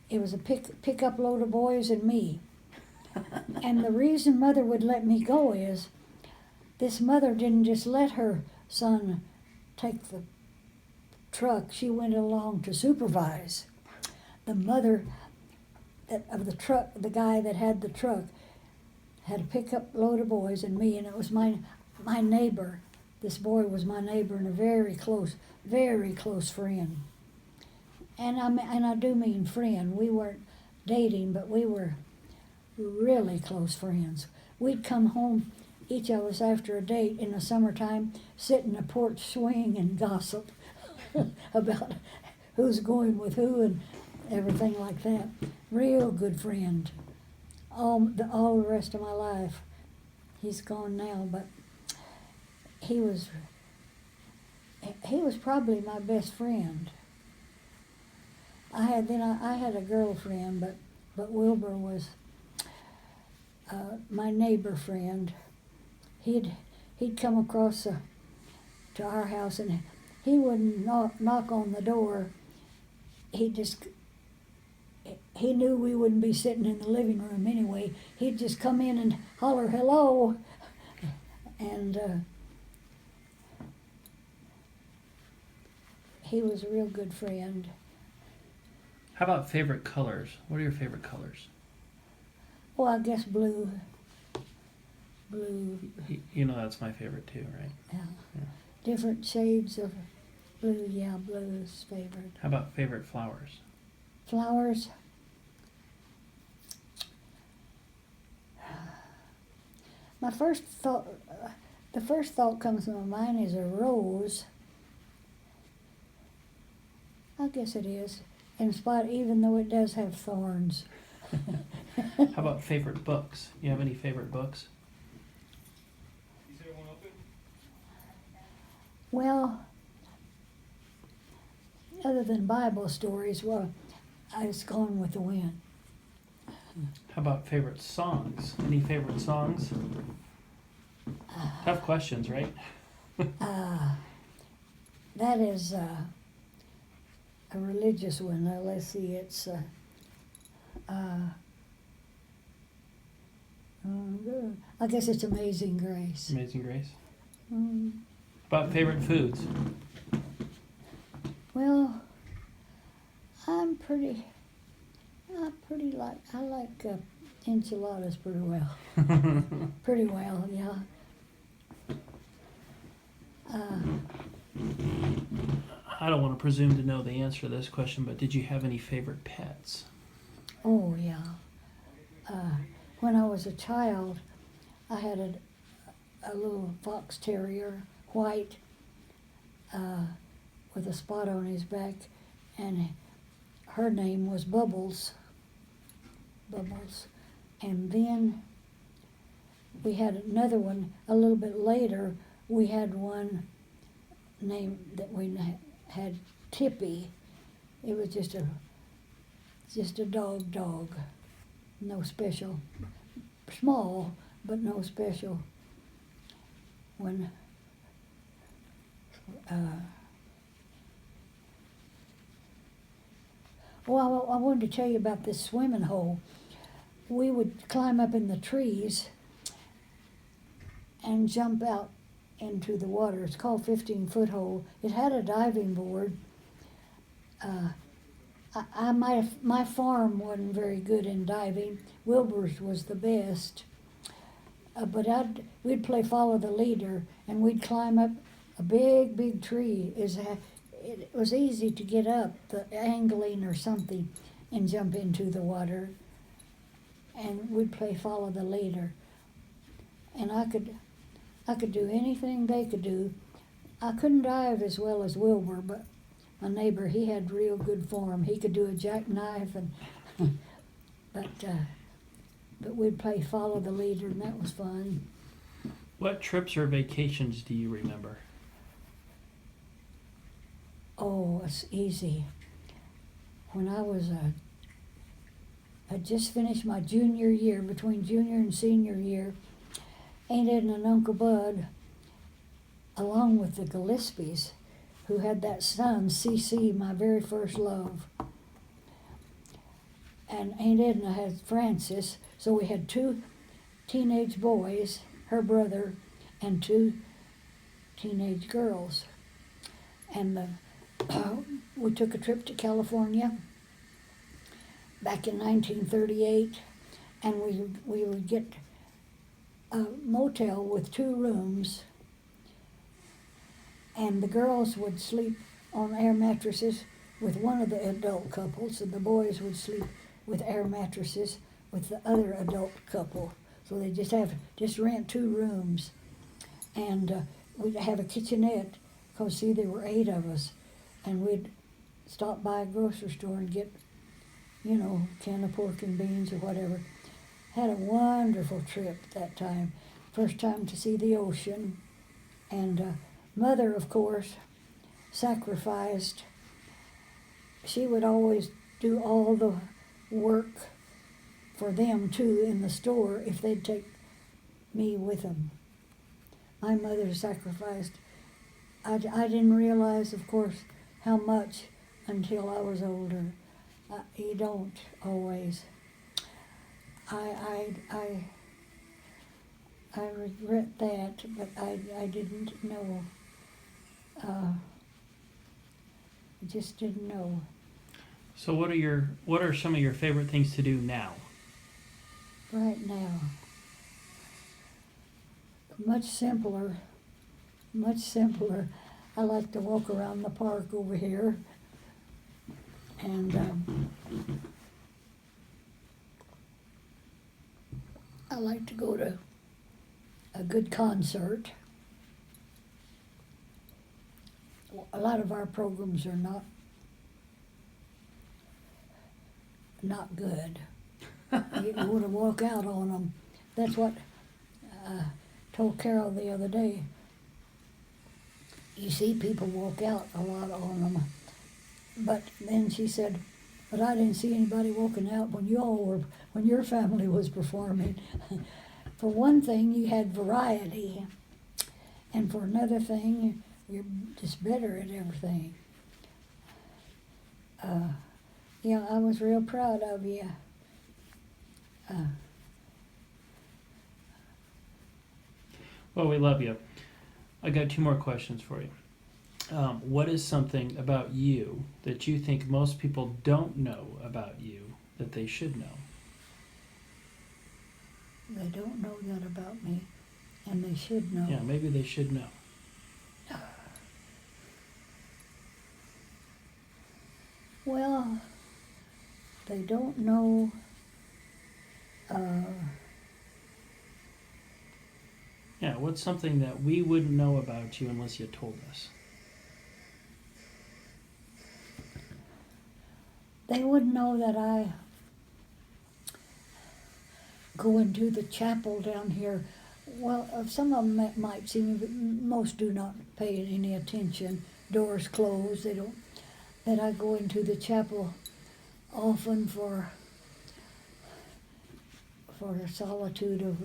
[SPEAKER 2] it was a pick up load of boys and me. And the reason Mother would let me go is this mother didn't just let her son take the truck. She went along to supervise. The mother of the truck, the guy that had the truck, had a pickup load of boys and me, and it was my neighbor. This boy was my neighbor and a very close friend. And I do mean friend. We weren't dating, but we were really close friends. We'd come home, each of us after a date in the summertime, sit in the porch swing and gossip about who's going with who and everything like that. Real good friend. All the rest of my life. He's gone now, but he was probably my best friend. I had a girlfriend, but Wilbur was my neighbor friend. He'd come across to our house, and he wouldn't knock on the door. He knew we wouldn't be sitting in the living room anyway. He'd just come in and holler, hello. And he was a real good friend.
[SPEAKER 1] How about favorite colors? What are your favorite colors?
[SPEAKER 2] Oh, I guess blue. Blue.
[SPEAKER 1] You know that's my favorite too, right?
[SPEAKER 2] Yeah.
[SPEAKER 1] Yeah.
[SPEAKER 2] Different shades of blue. Yeah, blue is favorite.
[SPEAKER 1] How about favorite flowers?
[SPEAKER 2] Flowers. The first thought comes to my mind is a rose. I guess it is, even though it does have thorns.
[SPEAKER 1] How about favorite books? You have any favorite books?
[SPEAKER 2] Well, other than Bible stories, well, I was going with the wind.
[SPEAKER 1] How about favorite songs? Any favorite songs? Tough questions, right?
[SPEAKER 2] That is a religious one. Now, let's see, it's I guess it's Amazing Grace.
[SPEAKER 1] Amazing Grace.
[SPEAKER 2] Mm.
[SPEAKER 1] About favorite foods?
[SPEAKER 2] Well, I like enchiladas pretty well. Pretty well, yeah.
[SPEAKER 1] I don't want to presume to know the answer to this question, but did you have any favorite pets?
[SPEAKER 2] Oh, yeah. When I was a child, I had a little fox terrier, white, with a spot on his back, and her name was Bubbles. Bubbles. And then we had another one a little bit later. We had one named that we had Tippy. It was just a dog. No special. Small, but no special. When well, I wanted to tell you about this swimming hole. We would climb up in the trees and jump out into the water. It's called 15-foot hole. It had a diving board. My farm wasn't very good in diving. Wilbur's was the best. But we'd play follow the leader, and we'd climb up a big tree. It was easy to get up, the angling or something, and jump into the water. And we'd play follow the leader. And I could I could do anything they could do. I couldn't drive as well as Wilbur, but my neighbor, he had real good form. He could do a jackknife, and but we'd play follow the leader, and that was fun.
[SPEAKER 1] What trips or vacations do you remember?
[SPEAKER 2] Oh, it's easy. When I just finished my junior year, between junior and senior year, Aunt Edna and Uncle Bud, along with the Gillespies, who had that son, C.C., my very first love. And Aunt Edna had Francis, so we had 2 teenage boys, her brother, and 2 teenage girls. And we took a trip to California back in 1938, and we would get a motel with 2 rooms, and the girls would sleep on air mattresses with one of the adult couples, and the boys would sleep with air mattresses with the other adult couple. So they just rent 2 rooms, and we'd have a kitchenette, because see, there were 8 of us, and we'd stop by a grocery store and get, a can of pork and beans or whatever. Had a wonderful trip that time. First time to see the ocean. And Mother, of course, sacrificed. She would always do all the work for them, too, in the store if they'd take me with them. My mother sacrificed. I didn't realize, of course, how much until I was older. You don't always. I regret that, but I didn't know. I just didn't know.
[SPEAKER 1] So what are some of your favorite things to do now?
[SPEAKER 2] Right now, much simpler. I like to walk around the park over here, and I like to go to a good concert. A lot of our programs are not good. You want to walk out on them. That's what I told Carol the other day. You see people walk out a lot on them. But then she said, but I didn't see anybody walking out when your family was performing. For one thing, you had variety. And for another thing, you're just better at everything. I was real proud of you.
[SPEAKER 1] Well, we love you. I got 2 more questions for you. What is something about you that you think most people don't know about you that they should know?
[SPEAKER 2] They don't know that about me, and they should know.
[SPEAKER 1] Yeah, maybe they should know.
[SPEAKER 2] Well, they don't know.
[SPEAKER 1] Yeah, what's something that we wouldn't know about you unless you told us?
[SPEAKER 2] They wouldn't know that I go into the chapel down here. Well, some of them might see me, but most do not pay any attention. Doors closed. They don't. That I go into the chapel often for solitude of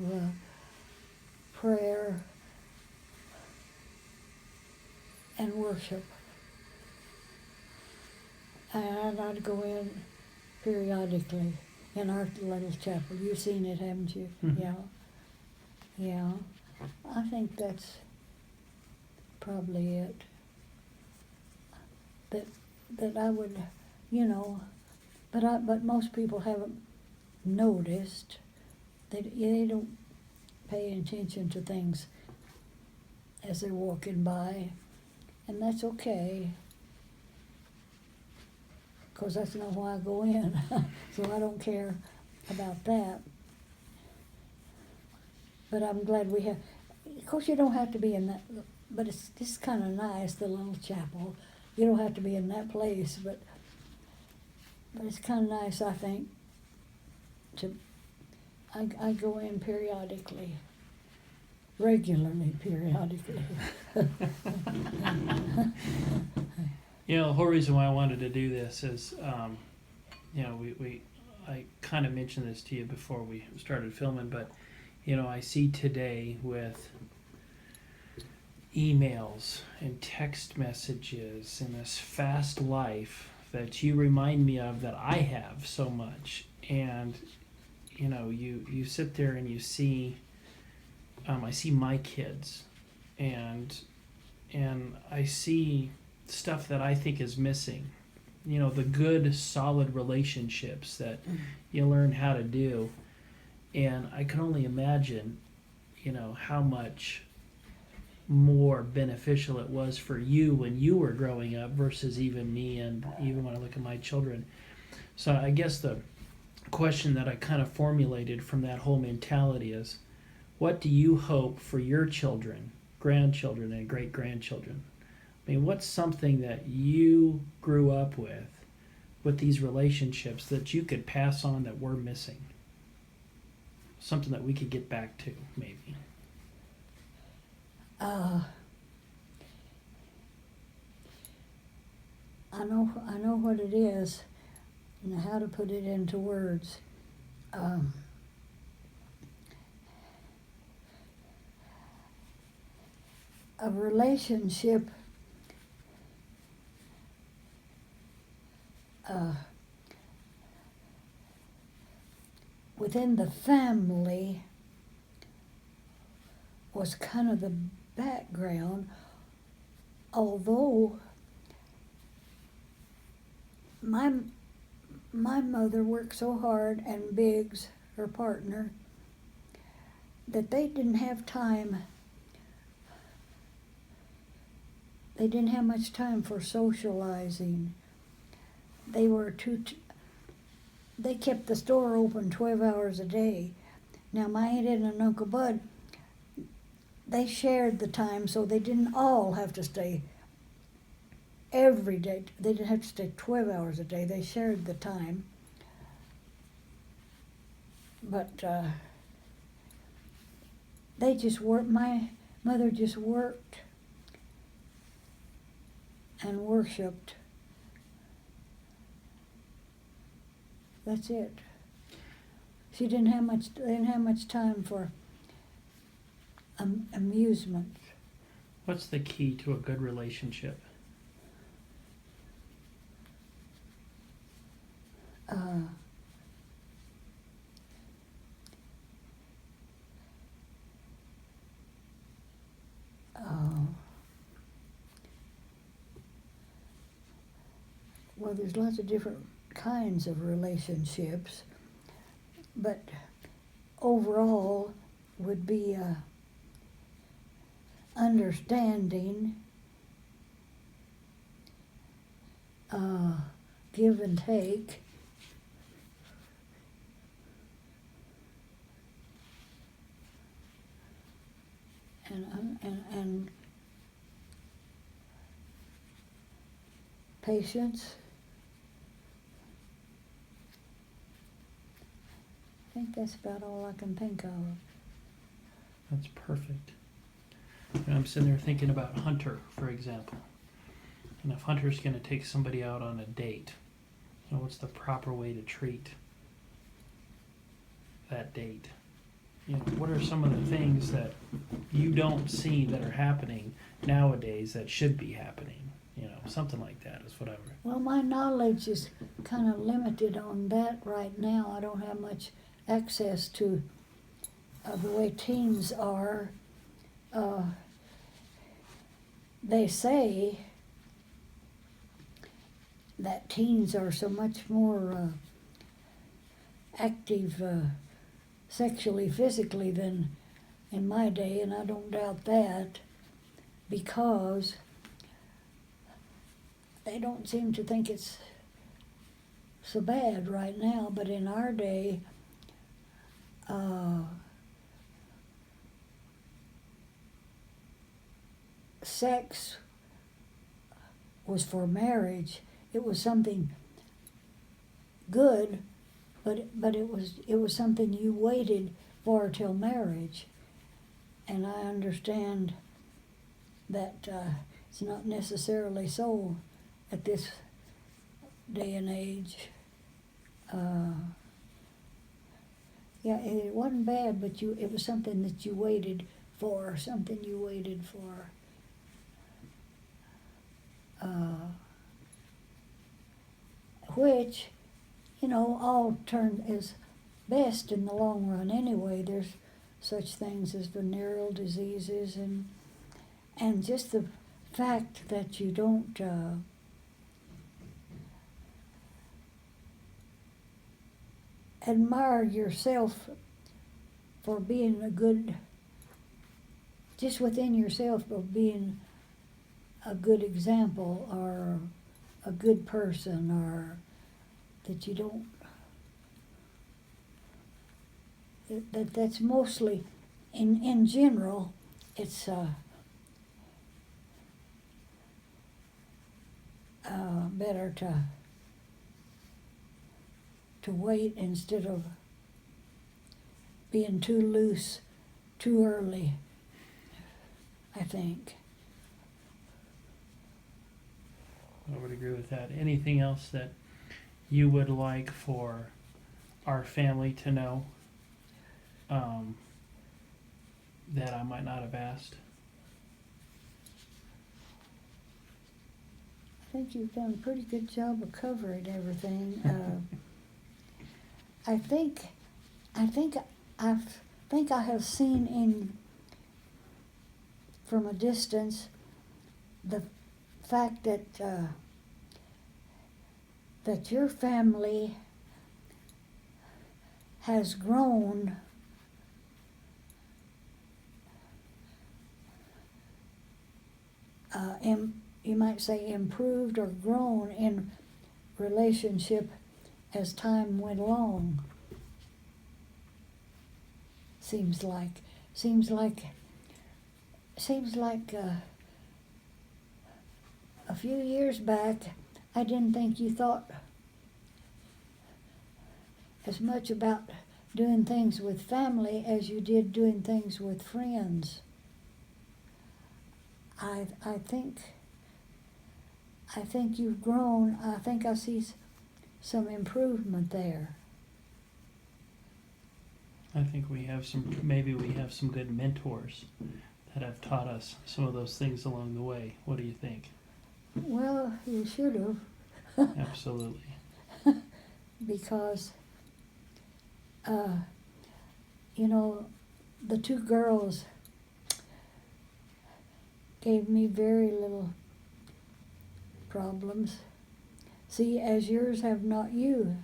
[SPEAKER 2] prayer and worship. And I'd go in periodically in our little chapel. You've seen it, haven't you?
[SPEAKER 1] Mm-hmm.
[SPEAKER 2] Yeah. I think that's probably it. That I would, but most people haven't noticed. They don't pay attention to things as they're walking by, and that's okay. Because that's not why I go in, so I don't care about that. But I'm glad we have. of course, you don't have to be in that, but it's just kind of nice, the little chapel. You don't have to be in that place, but it's kind of nice, I think, to, I go in periodically, regularly, periodically.
[SPEAKER 1] You know, the whole reason why I wanted to do this is, you know, I kind of mentioned this to you before we started filming, but, you know, I see today with emails and text messages and this fast life that you remind me of that I have so much. And, you know, you sit there and you see, I see my kids, and I see stuff that I think is missing. You know, the good, solid relationships that you learn how to do. And I can only imagine, you know, how much more beneficial it was for you when you were growing up versus even me, and even when I look at my children. So I guess the question that I kind of formulated from that whole mentality is, what do you hope for your children, grandchildren, and great-grandchildren? I mean, what's something that you grew up with these relationships that you could pass on that we're missing? Something that we could get back to, maybe.
[SPEAKER 2] I know what it is, and how to put it into words. A relationship within the family was kind of the background, although my mother worked so hard, and Biggs, her partner, that they didn't have time. They didn't have much time for socializing. They were they kept the store open 12 hours a day. Now, my Aunt Edna and Uncle Bud, they shared the time, so they didn't all have to stay every day. They didn't have to stay 12 hours a day. They shared the time. But they just worked. My mother just worked and worshiped. That's it. She didn't have much. They didn't have much time for amusement.
[SPEAKER 1] What's the key to a good relationship?
[SPEAKER 2] Well, there's lots of different kinds of relationships, but overall would be understanding, give and take, and patience. I think that's about all I can think of.
[SPEAKER 1] That's perfect. And I'm sitting there thinking about Hunter, for example. And if Hunter's going to take somebody out on a date, you know, what's the proper way to treat that date? You know, what are some of the things that you don't see that are happening nowadays that should be happening? You know, something like that is what I would.
[SPEAKER 2] Well, my knowledge is kind of limited on that right now. I don't have much access to the way teens are. They say that teens are so much more active sexually, physically than in my day, and I don't doubt that, because they don't seem to think it's so bad right now. But in our day, sex was for marriage. It was something good, but it was something you waited for till marriage. And I understand that it's not necessarily so at this day and age. Yeah, it wasn't bad, but it was something that you waited for, something you waited for. Which, all turn is best in the long run anyway. There's such things as venereal diseases and just the fact that you don't admire yourself for being just within yourself of being a good example or a good person, or that you don't, that's mostly, in general, it's better to wait instead of being too loose too early, I think.
[SPEAKER 1] I would agree with that. Anything else that you would like for our family to know that I might not have asked?
[SPEAKER 2] I think you've done a pretty good job of covering everything. I think I have seen from a distance the fact that your family has grown you might say improved or grown in relationship as time went along. Seems like a few years back, I didn't think you thought as much about doing things with family as you did doing things with friends. I think you've grown. I think I see some improvement there.
[SPEAKER 1] I think maybe we have some good mentors that have taught us some of those things along the way. What do you think?
[SPEAKER 2] Well, you should have.
[SPEAKER 1] Absolutely.
[SPEAKER 2] Because, the two girls gave me very little problems. See, as yours have not you.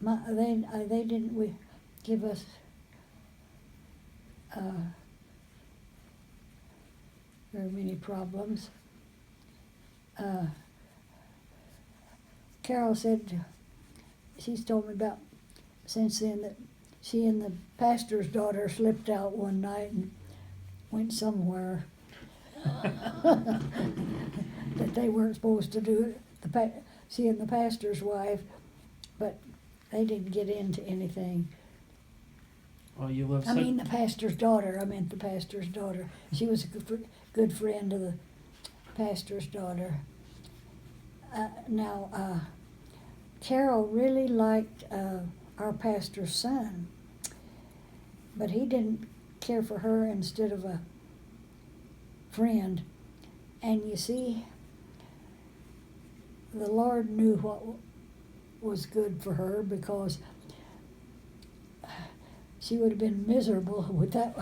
[SPEAKER 2] They didn't give us very many problems. Carol said, she's told me about since then that she and the pastor's daughter slipped out one night and went somewhere that they weren't supposed to do it. She and the pastor's wife, but they didn't get into anything.
[SPEAKER 1] Well, you love.
[SPEAKER 2] I mean, the pastor's daughter. I meant the pastor's daughter. She was a good friend of the pastor's daughter. Carol really liked our pastor's son, but he didn't care for her instead of a friend. And you see, the Lord knew what was good for her, because she would have been miserable with that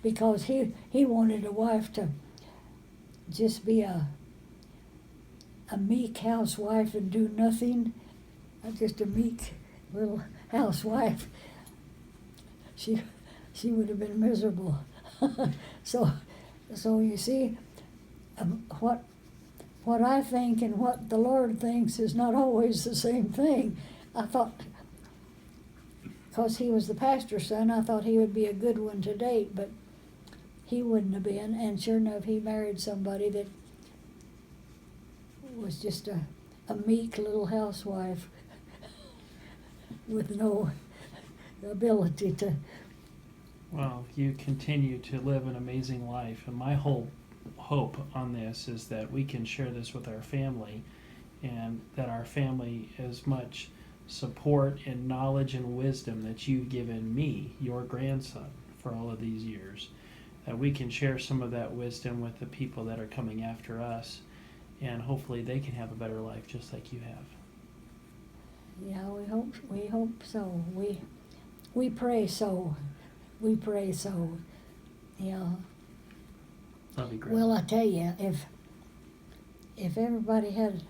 [SPEAKER 2] because he wanted a wife to just be a meek housewife and do nothing, just a meek little housewife. She would have been miserable. So you see, what I think and what the Lord thinks is not always the same thing. I thought, because he was the pastor's son, I thought he would be a good one to date, but he wouldn't have been. And sure enough, he married somebody that was just a meek little housewife with no ability to.
[SPEAKER 1] Well, you continue to live an amazing life, and my whole hope on this is that we can share this with our family, and that our family, as much support and knowledge and wisdom that you've given me, your grandson, for all of these years, that we can share some of that wisdom with the people that are coming after us, and hopefully they can have a better life just like you have.
[SPEAKER 2] Yeah, we hope so. We pray so. We pray so. Yeah.
[SPEAKER 1] Love you, Grandma.
[SPEAKER 2] Well, I tell you, if everybody had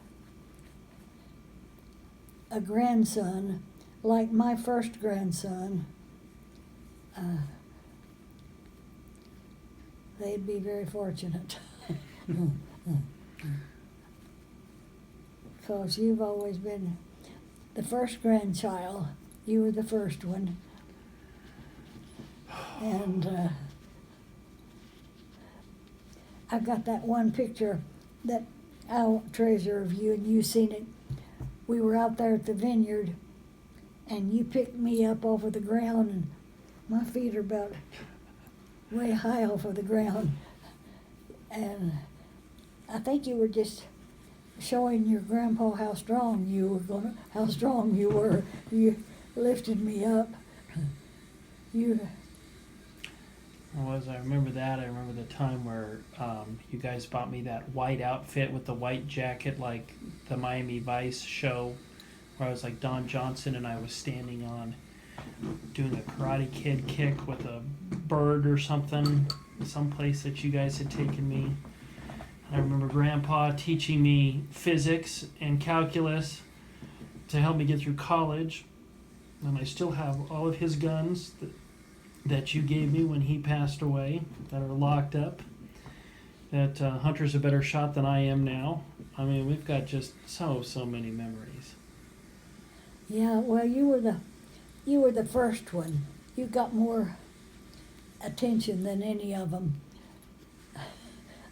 [SPEAKER 2] a grandson like my first grandson, they'd be very fortunate. Because you've always been the first grandchild. You were the first one. And I've got that one picture that I'll treasure of you, and you seen it. We were out there at the vineyard, and you picked me up off of the ground, and my feet are about way high off of the ground. And I think you were just showing your grandpa how strong you were. You lifted me up.
[SPEAKER 1] I remember that. I remember the time where you guys bought me that white outfit with the white jacket, like the Miami Vice show, where I was like Don Johnson, and I was standing on doing a Karate Kid kick with a bird or something, someplace that you guys had taken me. I remember Grandpa teaching me physics and calculus to help me get through college, and I still have all of his guns that you gave me when he passed away that are locked up. That Hunter's a better shot than I am now. I mean, we've got just so many memories.
[SPEAKER 2] Yeah, well, you were the first one. You got more attention than any of them,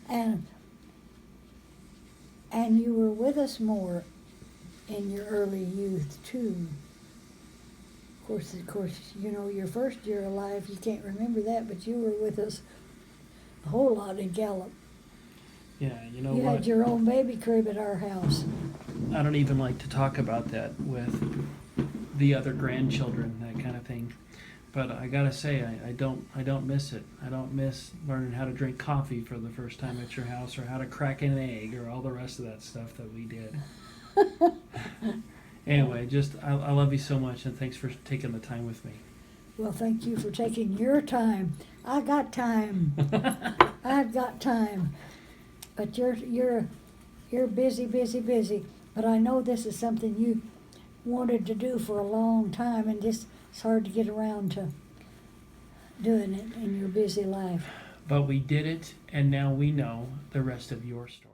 [SPEAKER 2] and you were with us more in your early youth too. Of course, you know, your first year alive, you can't remember that, but you were with us a whole lot in Gallup.
[SPEAKER 1] Yeah, you know
[SPEAKER 2] You
[SPEAKER 1] what?
[SPEAKER 2] had your own baby crib at our house.
[SPEAKER 1] I don't even like to talk about that with the other grandchildren, that kind of thing. But I gotta say, I don't miss it. I don't miss learning how to drink coffee for the first time at your house, or how to crack an egg, or all the rest of that stuff that we did. Anyway, I love you so much, and thanks for taking the time with me.
[SPEAKER 2] Well, thank you for taking your time. I got time. I've got time. But you're busy. But I know this is something you wanted to do for a long time, and just it's hard to get around to doing it in your busy life.
[SPEAKER 1] But we did it, and now we know the rest of your story.